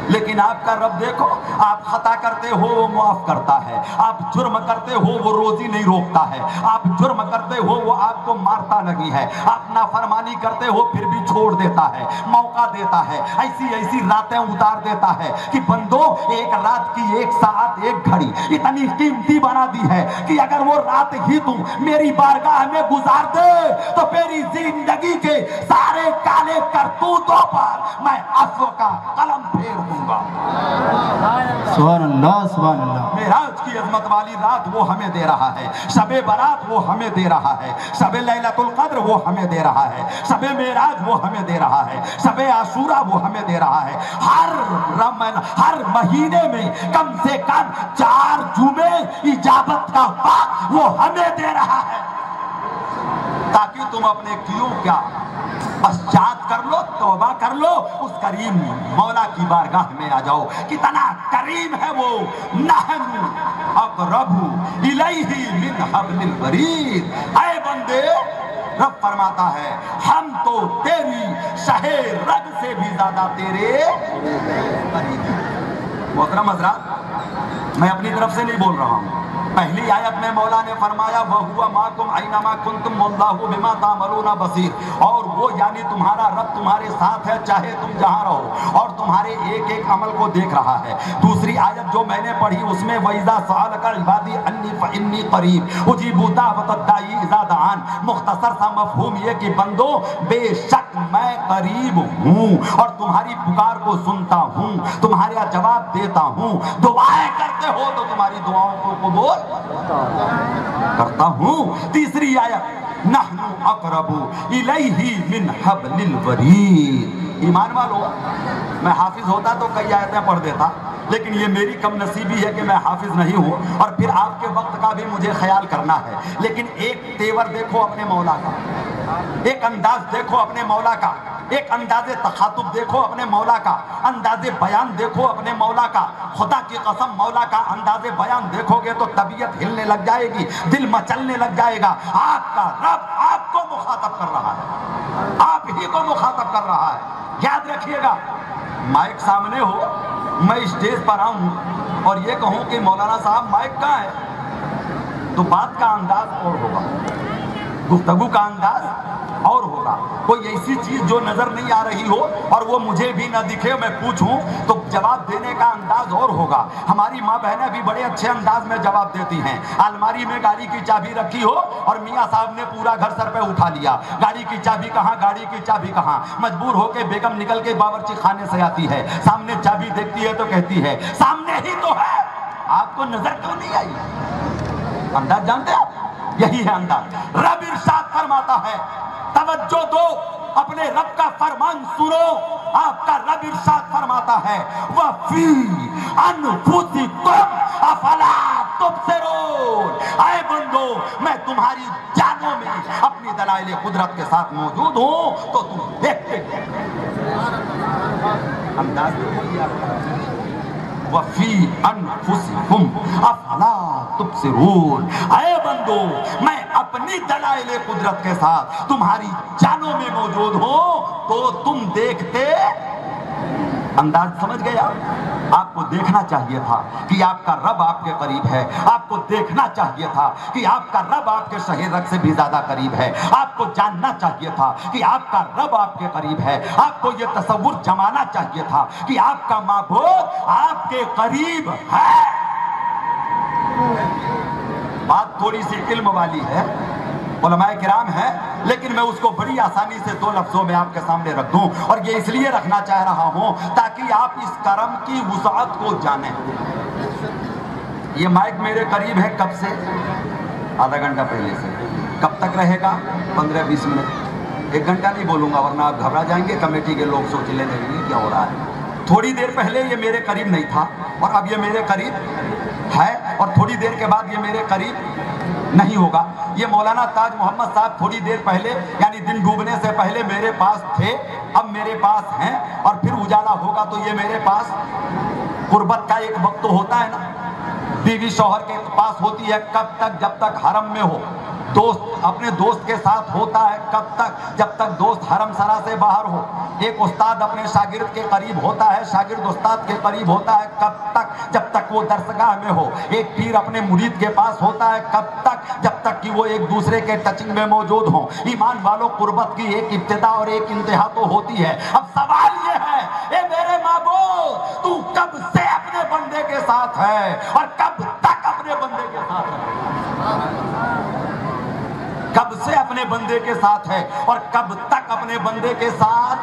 لیکن آپ کا رب دیکھو، آپ خطا کرتے ہو وہ معاف کرتا ہے، آپ جرم کرتے ہو وہ روزی نہیں روکتا ہے، آپ جرم کرتے ہو وہ آپ کو مارتا نہیں ہے، آپ نافرمانی کرتے ہو پھر بھی چھوڑ دیتا ہے، موقع دیتا ہے، ایسی ایسی راتیں اتار دیتا ہے کہ بندو ایک رات کی 1 ساعت 1 گھڑی اتنی قیمتی بنا دی ہے کہ اگر وہ رات ہی تم میری بارگاہ میں گزار دے تو میری زندگی کے سارے کالے کرتوتوں پر میں عفو کا قلم پھیر دوں گا۔ سبحان اللہ سبحان اللہ۔ معراج کی عظمت والی رات وہ ہمیں دے رہا ہے، شب برات وہ ہمیں دے رہا ہے، شب لیلۃ القدر وہ ہمیں دے رہا ہے، شب معراج وہ ہمیں دے رہا ہے، شب عاشورہ وہ ہمیں دے رہا ہے۔ ہر مہینے میں کم سے کم 4 جمعے اجابت کا وقت وہ ہمیں دے رہا ہے تاکہ تم اپنے کیوں کیا پشچات کر لو، توبہ کر لو، اس کریم مولا کی بارگاہ میں آ جاؤ۔ کتنا کریم ہے وہ، نحن اقرب الیہ من حبل الورید۔ اے بندے رب فرماتا ہے ہم تو تیری شہ رگ سے بھی زیادہ تیرے قریب ہیں۔ محترم حضرات میں اپنی طرف سے نہیں بول رہا ہوں، پہلی آیت میں مولا نے فرمایا وَهُوَ مَعَكُمْ أَيْنَمَا كُنْتُمْ وَاللَّهُ بِمَا تَعْمَلُونَ بَصِيرٌ، اور وہ یعنی تمہارا رب تمہارے ساتھ ہے چاہے تم جہاں رہو اور تمہارے ایک ایک عمل کو دیکھ رہا ہے۔ دوسری آیت جو میں نے پڑھی اس میں وَإِذَا سَأَلَكَ عِبَادِي عَنِّي فَإِنِّي قَرِيبٌ أُجِيبُ دَعْوَةَ الدَّاعِي إِذَا دَعَانِ۔ مختصر سا مفہوم یہ کہ بندو بے شک میں قریب ہوں اور تمہاری پکار کو سنتا ہوں، تمہارا جواب دیتا ہوں، دعائیں کرتے ہو تو تمہاری دعاؤں کو قبول کرتا ہوں۔ تیسری آیت نحن اقرب الیہ من حبل الورید۔ ایمان والو میں حافظ ہوتا تو کئی آیتیں پڑھ دیتا، لیکن یہ میری کم نصیبی ہے کہ میں حافظ نہیں ہوں اور پھر آپ کے وقت کا بھی مجھے خیال کرنا ہے۔ لیکن ایک تیور دیکھو اپنے مولا کا، ایک انداز دیکھو اپنے مولا کا، ایک انداز تخاطب دیکھو اپنے مولا کا، انداز بیان دیکھو اپنے مولا کا۔ خدا کی قسم مولا کا انداز بیان دیکھو گے تو طبیعت ہلنے لگ جائے گی، دل مچلنے لگ جائے گا۔ آپ کا رب آپ کو مخاطب کر رہا ہے، آپ ہی کو مخاطب کر رہا ہے۔ یاد رکھیے گا مائک سامنے ہو، میں اسٹیج پر آؤں اور یہ کہوں کہ مولانا صاحب مائک کہاں ہے تو بات کا انداز اور ہوگا، گفتگو کا انداز اور ہوگا۔ کوئی ایسی چیز جو نظر نہیں آ رہی ہو اور وہ مجھے بھی نہ دکھے میں پوچھوں تو جواب دینے کا انداز اور ہوگا۔ ہماری ماں بہنیں بھی بڑے اچھے انداز میں جواب دیتی ہیں۔ الماری میں گاڑی کی چابی رکھی ہو اور میاں صاحب نے پورا گھر سر پہ اٹھا لیا، گاڑی کی چابی کہاں، گاڑی کی چابی کہاں، مجبور ہو کے بیگم نکل کے باورچی خانے سے آتی ہے، سامنے چابی دیکھتی ہے تو کہتی ہے سامنے ہی تو ہے، آپ کو نظر کیوں نہیں آئی؟ انداز جانتے ہیں آپ؟ یہی ہے انداز۔ رب ارشاد فرماتا ہے توجہ دو، اپنے رب کا فرمان سنو۔ آپ کا رب ارشاد فرماتا ہے وَفِي أَنفُسِكُمْ أَفَلَا تبصرون، اے بندو میں تمہاری جانوں میں اپنی دلائل قدرت کے ساتھ موجود ہوں تو تم دیکھتے انداز وفی انفسکم افلا تبصرون، اے بندو میں اپنی دلائل قدرت کے ساتھ تمہاری جانوں میں موجود ہوں تو تم دیکھتے۔ انداز سمجھ گیا؟ آپ کو دیکھنا چاہیے تھا کہ آپ کا رب آپ کے قریب ہے، آپ کو دیکھنا چاہیے تھا کہ آپ کا رب آپ کے شہر رگ سے بھی زیادہ قریب ہے، آپ کو جاننا چاہیے تھا کہ آپ کا رب آپ کے قریب ہے، آپ کو یہ تصور جمانا چاہیے تھا کہ آپ کا معبود آپ کے قریب ہے۔ بات تھوڑی سی علم والی ہے، علماء کرام ہیں، لیکن میں اس کو بڑی آسانی سے 2 لفظوں میں آپ کے سامنے رکھ دوں، اور یہ اس لیے رکھنا چاہ رہا ہوں تاکہ آپ اس کرم کی وسعت کو جانیں۔ یہ مائک میرے قریب ہے کب سے؟ آدھا گھنٹہ پہلے سے۔ کب تک رہے گا؟ 15-20 منٹ۔ 1 گھنٹہ نہیں بولوں گا ورنہ آپ گھبرا جائیں گے، کمیٹی کے لوگ سوچ لیں گے کیا ہو رہا ہے۔ تھوڑی دیر پہلے یہ میرے قریب نہیں تھا اور اب یہ میرے قریب ہے، اور تھوڑی دیر کے بعد یہ میرے قریب نہیں ہوگا۔ یہ مولانا تاج محمد صاحب تھوڑی دیر پہلے یعنی دن ڈوبنے سے پہلے میرے پاس تھے، اب میرے پاس ہیں، اور پھر اجالا ہوگا تو یہ میرے پاس۔ قربت کا ایک وقت تو ہوتا ہے نا، بیوی شوہر کے پاس ہوتی ہے کب تک؟ جب تک حرم میں ہو۔ دوست اپنے دوست کے ساتھ ہوتا ہے کب تک؟ جب تک دوست حرم سرا سے باہر ہو۔ ایک استاد اپنے شاگرد کے قریب ہوتا ہے، شاگرد استاد کے قریب ہوتا ہے کب تک؟ جب تک وہ درسگاہ میں ہو۔ ایک پیر اپنے مرید کے پاس ہوتا ہے کب تک؟ جب تک کہ وہ ایک دوسرے کے ٹچنگ میں موجود ہوں۔ ایمان والوں، قربت کی ایک ابتدا اور ایک انتہا تو ہوتی ہے۔ اب سوال یہ ہے، اے میرے معبود تو کب سے اپنے بندے کے ساتھ ہے اور کب تک اپنے بندے کے ساتھ ہے؟ کب سے اپنے بندے کے ساتھ ہے اور کب تک اپنے بندے کے ساتھ؟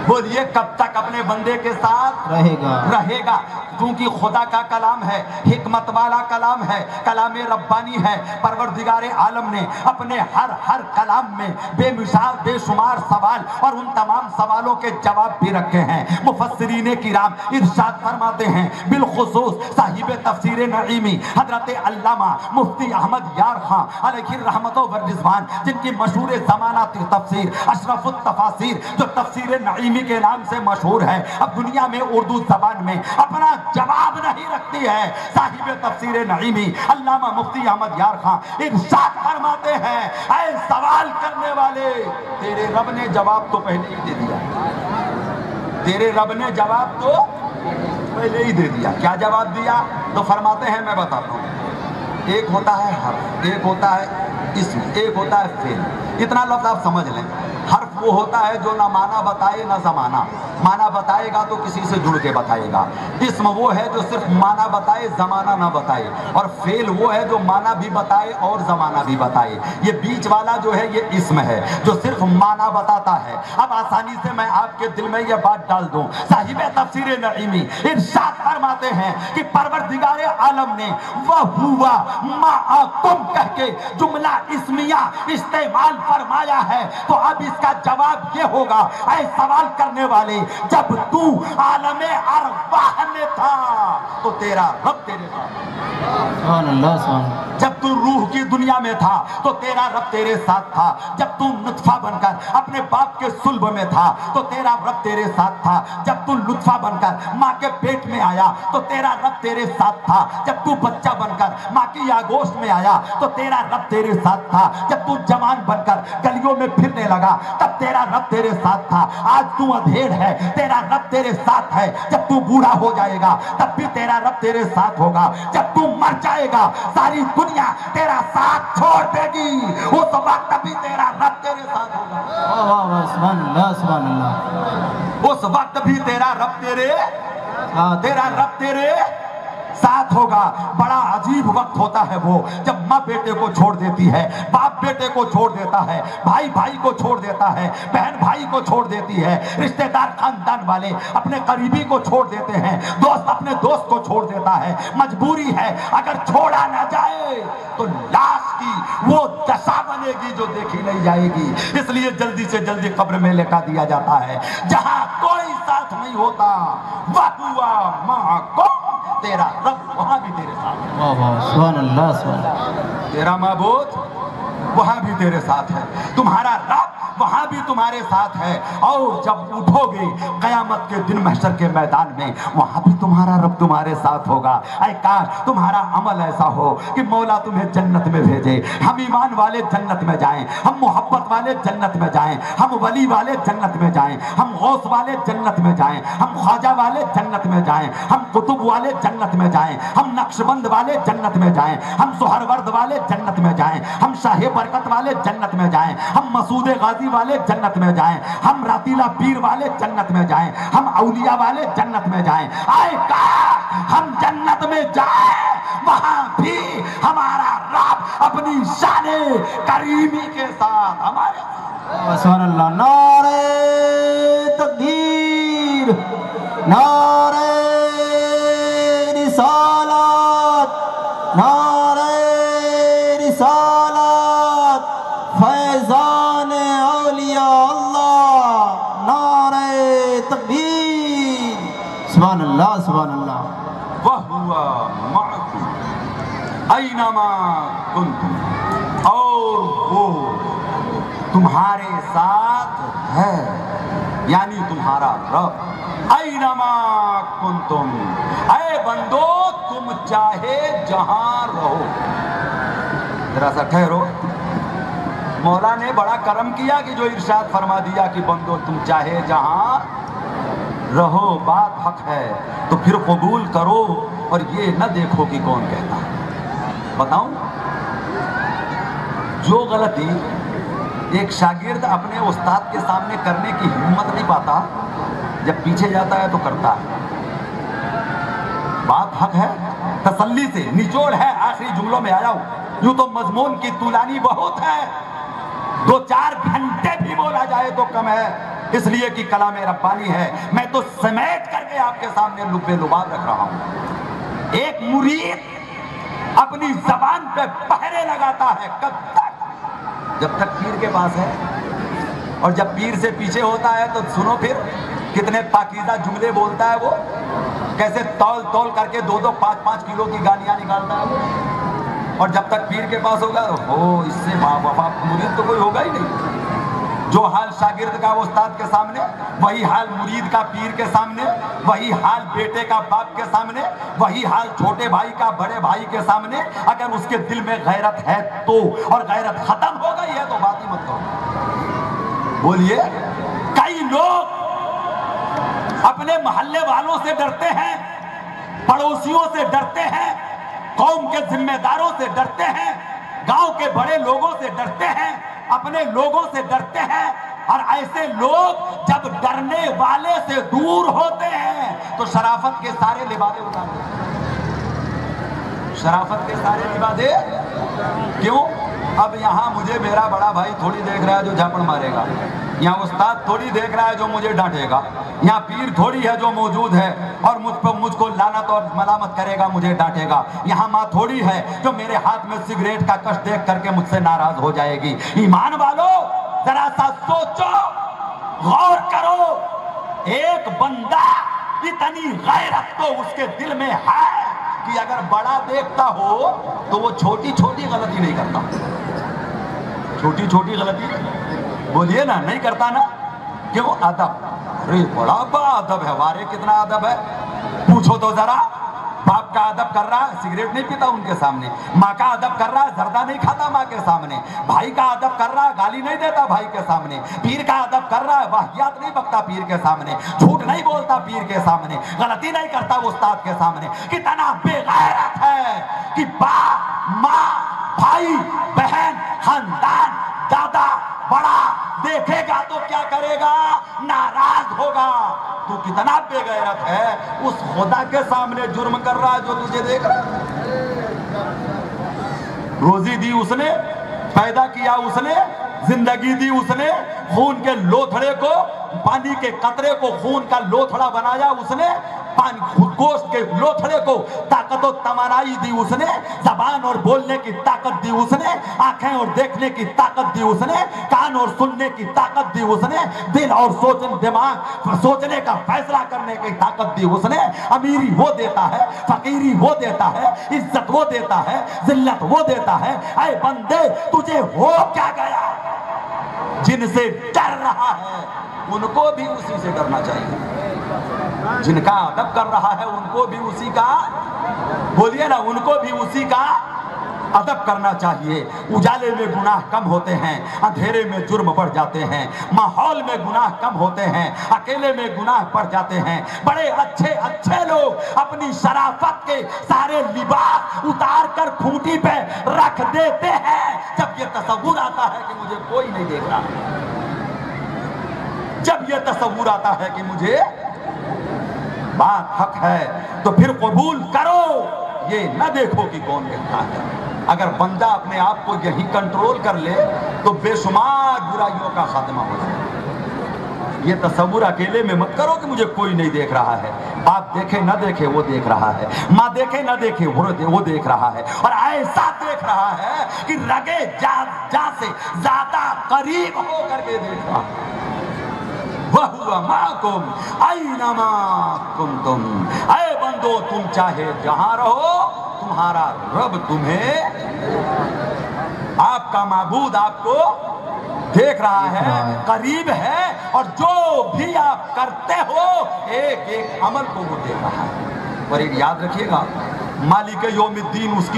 بولیے کب تک اپنے بندے کے ساتھ رہے گا؟ کیونکہ خدا کا کلام ہے، حکمت والا کلام ہے، کلام ربانی ہے۔ پروردگار عالم نے اپنے ہر کلام میں بے مثال بے شمار سوال اور ان تمام سوالوں کے جواب بھی رکھے ہیں۔ مفسرین کرام ارشاد فرماتے ہیں، بالخصوص صاحب تفسیر نعیمی حضرت علامہ مفتی احمد یار خان علیہ الرحمت و رضوان، جن کی مشہور زمانہ تفسیر اشرف التفاسیر جو تفسیر نعیمی کے نام سے مشہور ہے، اب دنیا میں اردو زبان میں اپنا جواب نہیں رکھتی ہے۔ صاحب تفسیر نعیمی علامہ مفتی احمد یار خان ارشاد فرماتے ہیں، اے سوال کرنے والے، تیرے رب نے جواب تو پہلے ہی دے دیا۔ تیرے رب نے جواب تو پہلے ہی دے دیا۔ کیا جواب دیا؟ تو فرماتے ہیں، میں بتاتا ہوں۔ ایک ہوتا ہے حرف، ایک ہوتا ہے اسم، ایک ہوتا ہے فعل۔ اتنا لفظ آپ سمجھ لیں۔ حرف وہ ہوتا ہے جو نہ معنی بتائے نہ زمانہ، معنی بتائے گا تو کسی سے جڑ کے بتائے گا۔ اسم وہ ہے جو صرف معنی بتائے زمانہ نہ بتائے، اور فعل وہ ہے جو معنی بھی بتائے اور زمانہ بھی بتائے۔ یہ بیچ والا جو ہے یہ اسم ہے جو صرف معنی بتاتا ہے۔ اب آسانی سے میں آپ کے دل میں یہ بات ڈال دوں، صاحب تفسیر نعیمی ارشاد فرماتے ہیں کہ پروردگار عالم نے وَهُوَ مَعَكُمْ کہہ کے جملہ اسمیہ استعمال فرمایا ہے، تو اب اس کا جواب یہ ہوگا، اے سوال کرنے والے، جب تو عالم ارواح میں تھا تو تیرا رب تیرے ساتھ، سبحان اللہ سبحان اللہ، جب تو روح کی دنیا میں تھا تو تیرا رب تیرے ساتھ تھا، جب تو نطفہ بن کر اپنے باپ کے صلب میں تھا تو تیرا رب تیرے ساتھ تھا، جب تو لطفہ بن کر ماں کے پیٹ میں آیا تو تیرا رب تیرے ساتھ تھا، جب تو بچہ بن کر ماں کی آگوشت میں آیا تو تیرا رب تیرے ساتھ تھا، جب تو جوان بن کر گلیوں میں پھرنے لگا تب تیرا رب تیرے ساتھ تھا۔ آج تو ادھیڑ ہے، تیرا رب تیرے ساتھ ہے، جب تو بوڑھا ہو جائے گا تب بھی تیرا رب تیرے ساتھ ہوگا، جب تو مر جائے گا ساری دنیا تیرا ساتھ چھوڑ دے گی، اس وقت بھی تیرا رب تیرے ساتھ ہوگا۔ واہ واہ سبحان اللہ سبحان اللہ، اس وقت بھی تیرا رب تیرے ساتھ ہوگا۔ بڑا عجیب وقت ہوتا ہے وہ جب ماں بیٹے کو چھوڑ دیتی ہے، باپ بیٹے کو چھوڑ دیتا ہے، بھائی بھائی کو چھوڑ دیتا ہے، بہن بھائی کو چھوڑ دیتی ہے، رشتہ دار خاندان والے اپنے قریبی کو چھوڑ دیتے ہیں، دوست اپنے دوست کو چھوڑ دیتا ہے۔ مجبوری ہے، اگر چھوڑا نہ جائے تو لاش کی وہ دشا بنے گی جو دیکھی نہیں جائے گی، اس لیے جلدی سے جلدی قبر میں لٹا دیا جاتا ہے۔ جہاں کوئی ساتھ نہیں ہوتا، وَهُوَ مَعَكُمْ تیرا رب وہاں بھی تیرے ساتھ ہے. واہ واہ سبحان اللہ سبحان اللہ. تیرا معبود وہاں بھی تیرے ساتھ ہے. تمہارا رب وہاں بھی تمہارے ساتھ ہے. اور جب اٹھو گے قیامت کے دن محشر کے میدان میں وہاں بھی تمہارا رب تمہارے ساتھ ہوگا. اے کاش تمہارا عمل ایسا ہو کہ مولا تمہیں جنت میں بھیجے. ہم ایمان والے جنت میں جائیں, ہم محبت والے جنت میں جائیں, ہم ولی والے جنت میں جائیں, ہم غوث والے جنت میں جائیں, ہم خواجہ والے جنت میں جائیں, ہم قطب والے جنت میں جائیں, ہم نقشبند والے جنت میں جائیں, ہم سہرورد والے جنت میں جائیں, ہم شاہ برکت والے جنت میں جائیں, ہم مسعود غازی والے جنت میں جائیں, ہم راتیلا پیر والے جنت میں جائیں, ہم اولیاء والے جنت میں جائیں. آئے کاش ہم جنت میں جائیں, وہاں بھی ہمارا رب اپنی شان کریمی کے ساتھ ہمارے سبحان اللہ. نعرہ تکبیر, نعرہ رسالت, نعرہ رسالت, فیضان اولیاء اللہ, نعرہ تکبیر. سبحان اللہ سبحان اللہ. وَهُوَ مَعَكُمْ أَيْنَمَا كُنْتُمْ, اور وہ تمہارے ساتھ ہے, یعنی تمہارا رب. أَيْنَمَا كُنْتُمْ, اے بندو تم چاہے جہاں رہو. ذرا سا ٹھہرو. مولا نے بڑا کرم کیا کہ جو ارشاد فرما دیا کہ بندو تم چاہے جہاں رہو. بات حق ہے تو پھر قبول کرو اور یہ نہ دیکھو کہ کون کہتا ہے. بتاؤں, جو غلطی ایک شاگرد اپنے استاد کے سامنے کرنے کی ہمت نہیں پاتا, جب پیچھے جاتا ہے تو کرتا ہے. بات حق ہے, تسلی سے نچوڑ ہے. آخری جملوں میں آیا ہوں. یوں تو مضمون کی طولانی بہت ہے, 2-4 گھنٹے بھی بولا جائے تو کم ہے, اس لیے کہ کلام ربانی ہے. میں تو سمیٹ کر کے آپ کے سامنے لب لباب رکھ رہا ہوں. ایک مرید اپنی زبان پہ پہرے لگاتا ہے کب تک؟ جب تک پیر کے پاس ہے. اور جب پیر سے پیچھے ہوتا ہے تو سنو پھر کتنے پاکیزہ جملے بولتا ہے وہ, کیسے تول تول کر کے 2-2, 5-5 کلو کی گالیاں نکالتا ہے وہ. اور جب تک پیر کے پاس ہوگا اس سے وفا مرید تو کوئی ہوگا ہی نہیں. جو حال شاگرد کا استاد کے سامنے, وہی حال مرید کا پیر کے سامنے, وہی حال بیٹے کا باپ کے سامنے, وہی حال چھوٹے بھائی کا بڑے بھائی کے سامنے. اگر اس کے دل میں غیرت ہے تو, اور غیرت ختم ہو گئی ہے تو بات ہی مت کرو. بولیے, کئی لوگ اپنے محلے والوں سے ڈرتے ہیں, پڑوسیوں سے ڈرتے ہیں, قوم کے ذمہ داروں سے ڈرتے ہیں, گاؤں کے بڑے لوگوں سے ڈرتے ہیں, اپنے لوگوں سے ڈرتے ہیں. اور ایسے لوگ جب ڈرنے والے سے دور ہوتے ہیں تو شرافت کے سارے لبادے اتارتے ہیں. شرافت کے سارے لبادے کیوں؟ اب یہاں مجھے میرا بڑا بھائی تھوڑی دیکھ رہا ہے جو جھاپڑ مارے گا, یہاں استاد تھوڑی دیکھ رہا ہے جو مجھے ڈانٹے گا, یہاں پیر تھوڑی ہے جو موجود ہے اور مجھ کو لعنت اور ملامت کرے گا, مجھے ڈانٹے گا, یہاں ماں تھوڑی ہے جو میرے ہاتھ میں سگریٹ کا کش دیکھ کر کے مجھ سے ناراض ہو جائے گی. ایمان والو ذرا سا سوچو, غور کرو. ایک بندہ اتنی غیرت تو اس کے دل میں ہے کہ اگر بڑا دیکھتا ہو تو وہ چھوٹی چھوٹی غلطی نہیں کرتا. چھوٹی چھوٹی غلطی بولیے نا, نہیں کرتا نا. کیوں؟ ادب. ارے بڑا ادب ہے, وارے کتنا ادب ہے. پوچھو تو ذرا, باپ کا ادب کر رہا ہے, سگریٹ نہیں پیتا ان کے سامنے. ماں کا ادب کر رہا ہے, زردہ نہیں کھاتا ماں کے سامنے. بھائی کا ادب کر رہا ہے, گالی نہیں دیتا بھائی کے سامنے. پیر کا ادب کر رہا ہے, واہیات نہیں بکتا پیر کے سامنے, جھوٹ نہیں بولتا پیر کے سامنے, غلطی نہیں کرتا وہ استاد کے سامنے. کتنا بے غیرت ہے کہ باپ, ماں, بھائی, بہن, خاندان, دادا, بڑا دیکھے گا تو کیا کرے گا؟ ناراض ہوگا. تو کتنا بے غیرت ہے, اس خدا کے سامنے جرم کر رہا ہے جو تجھے دیکھ رہا ہے. روزی دی اس نے, پیدا کیا اس نے, زندگی دی اس نے, خون کے لوتھڑے کو, پانی کے قطرے کو خون کا لوتھڑا بنایا اس نے, گوشت کے لوتھڑے کو طاقت و توانائی دی اس نے، زبان اور بولنے کی طاقت دی اس نے، آنکھیں اور دیکھنے کی طاقت دی اس نے، کان اور سننے کی طاقت دی اس نے، دل اور دماغ سوچنے کا فیصلہ کرنے کی طاقت دی اس نے۔ امیری وہ دیتا ہے، فقیری وہ دیتا ہے، عزت وہ دیتا ہے، ذلت وہ دیتا ہے۔ اے بندے تجھے ہو کیا گیا؟ جن سے ڈر رہا ہے ان کو بھی اسی سے ڈرنا چاہیے، جن کا ادب کر رہا ہے ان کو بھی اسی کا، بولیے نا، ان کو بھی اسی کا ادب کرنا چاہیے۔ اجالے میں گناہ کم ہوتے ہیں، اندھیرے میں جرم بڑھ جاتے ہیں، ماحول میں گناہ کم ہوتے ہیں، اکیلے میں گناہ بڑھ جاتے ہیں۔ بڑے اچھے اچھے لوگ اپنی شرافت کے سارے لباس اتار کر کھوٹی پہ رکھ دیتے ہیں جب یہ تصور آتا ہے کہ مجھے کوئی نہیں دیکھ رہا، جب یہ تصور آتا ہے کہ مجھے بات حق ہے تو پھر قبول کرو، یہ نہ دیکھو کہ کون کہتا ہے۔ اگر بندہ اپنے آپ کو یہی کنٹرول کر لے تو بے شمار برائیوں کا خاتمہ ہو جائے۔ یہ تصور اکیلے میں مت کرو کہ مجھے کوئی نہیں دیکھ رہا ہے۔ باپ دیکھے نہ دیکھے وہ دیکھ رہا ہے، ماں دیکھے نہ دیکھے وہ دیکھ رہا ہے، اور ایسا دیکھ رہا ہے کہ رگے جا سے زیادہ قریب ہو کر کے دیکھ رہا ہے۔ وَهُوَ مَعَكُمْ أَيْنَمَا كُنْتُمْ۔ اے بندو تم چاہے جہاں رہو، تمہارا رب تمہیں، آپ کا معبود آپ کو دیکھ رہا ہے، قریب ہے، اور جو بھی آپ کرتے ہو ایک ایک عمل کو وہ دیکھ رہا ہے۔ اور ایک یاد رکھیے گا، مالک یوم الدین اس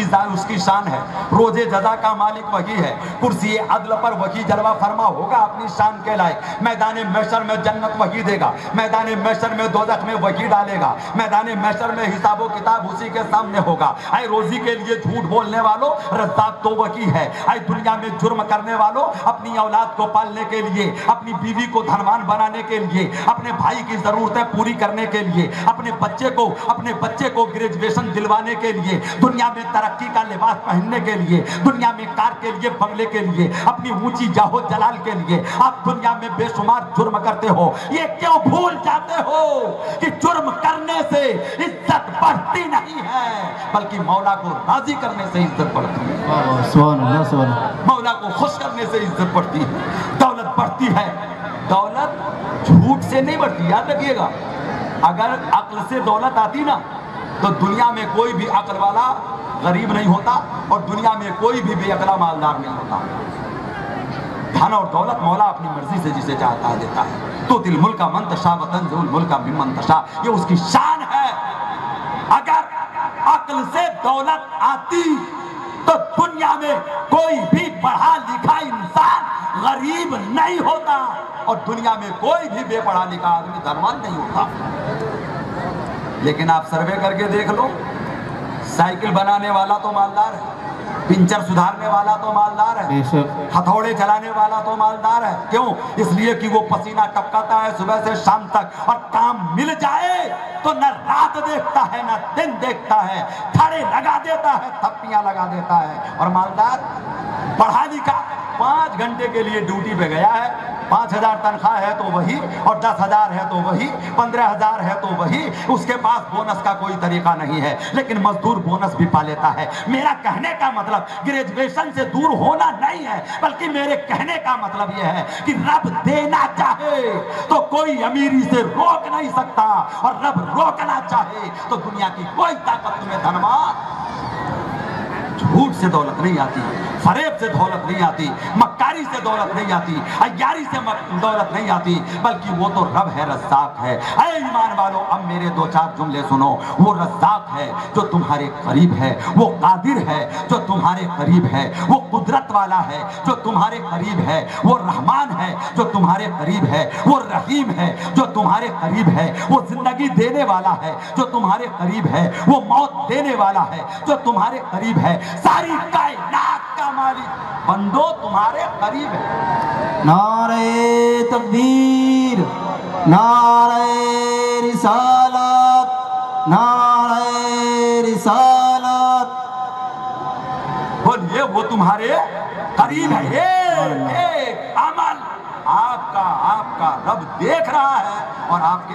کی شان ہے، روز جزا کا مالک وہی ہے، کرسی عدل پر وہی جلوہ فرما ہوگا اپنی شان کے لائق، میدان محشر میں جنت وہی دے گا، میدان محشر میں دوزخ میں وہی ڈالے گا، میدان محشر میں حساب و کتاب اسی کے سامنے ہوگا۔ اے روزی کے لیے جھوٹ بولنے والوں، رزاق تو وہی ہے۔ اے دنیا میں جرم کرنے والوں، اپنی اولاد کو پالنے کے لیے، اپنی بیوی کو دھنوان بنانے کے لیے، اپنے بھائی کی ضرورتیں پوری کرنے کے لیے، اپنے بچے کو گریجویشن دلوانے کے لیے، دنیا میں ترقی کا لباس پہننے کے لیے، دنیا میں کار کے لیے، بنگلے کے لیے، اپنی اونچی جاہ و جلال کے لیے آپ دنیا میں بے شمار جرم کرتے ہو۔ یہ کیوں بھول جاتے ہو کہ جرم کرنے سے عزت بڑھتی نہیں ہے بلکہ مولا کو راضی کرنے سے عزت بڑھتی ہے۔ سبحان اللہ، سبحان اللہ۔ مولا کو خوش کرنے سے عزت بڑھتی ہے، دولت بڑھتی ہے۔ دولت جھوٹ سے نہیں بڑھتی، یاد رکھیے گا۔ اگر عقل سے دولت آتی نا تو دنیا میں کوئی بھی عقل والا غریب نہیں ہوتا، اور دنیا میں کوئی بھی بے عقلا مالدار نہیں ہوتا۔ دھن اور دولت مولا اپنی مرضی سے جسے چاہتا ہے دیتا ہے۔ تو دل ملک من تشاء وتنزع الملک ممن تشاء، یہ اس کی شان ہے۔ اگر عقل سے دولت آتی تو دنیا میں کوئی بھی پڑھا لکھا انسان غریب نہیں ہوتا، اور دنیا میں کوئی بھی بے پڑھا لکھا آدمی دھنوان نہیں ہوتا۔ لیکن آپ سروے کر کے دیکھ لو، سائیکل بنانے والا تو مالدار ہے، پنچر سدھارنے والا تو مالدار ہے، ہتھوڑے چلانے والا تو مالدار ہے۔ کیوں؟ اس لیے کہ وہ پسینہ ٹپکاتا ہے صبح سے شام تک، اور کام مل جائے تو نہ رات دیکھتا ہے نہ دن دیکھتا ہے، کھڑے لگا دیتا ہے، تھپیاں لگا دیتا ہے۔ اور مالدار پڑھا لکھا 5 گھنٹے کے لیے ڈیوٹی پہ گیا ہے، 5,000 تنخواہ ہے تو وہی، اور 10,000 ہے تو وہی، 15,000 ہے تو وہی، اس کے پاس بونس کا کوئی طریقہ نہیں ہے، لیکن مزدور بونس بھی پا لیتا ہے۔ میرا کہنے کا مطلب گریجویشن سے دور ہونا نہیں ہے، بلکہ میرے کہنے کا مطلب یہ ہے کہ رب دینا چاہے تو کوئی امیری سے روک نہیں سکتا، اور رب روکنا چاہے تو دنیا کی کوئی طاقت تمہیں دھنوان۔ جھوٹ سے دولت نہیں آتی، فریب سے دولت نہیں آتی، مکاری سے دولت نہیں آتی، عیاری سے دولت نہیں آتی، بلکہ وہ تو رب ہے، رزاق ہے۔ اے ایمان والو، اب میرے 2-4 جملے سنو۔ وہ رزاق ہے جو تمہارے قریب ہے، وہ قادر ہے جو تمہارے قریب ہے، وہ قدرت والا ہے جو تمہارے قریب ہے، وہ رحمان ہے جو تمہارے قریب ہے، وہ رحیم ہے جو تمہارے قریب ہے، وہ زندگی دینے والا ہے جو تمہارے قریب ہے، وہ موت دینے والا ہے جو تمہارے قریب ہے، ساری کائنات کا مالک بندو تمہارے قریب ہے۔ نعرہ تکبیر، نعرہ رسالت، نعرہ رسالت۔ بولیے وہ تمہارے قریب ہے، ایک عمل آپ کا رب دیکھ رہا ہے اور آپ کے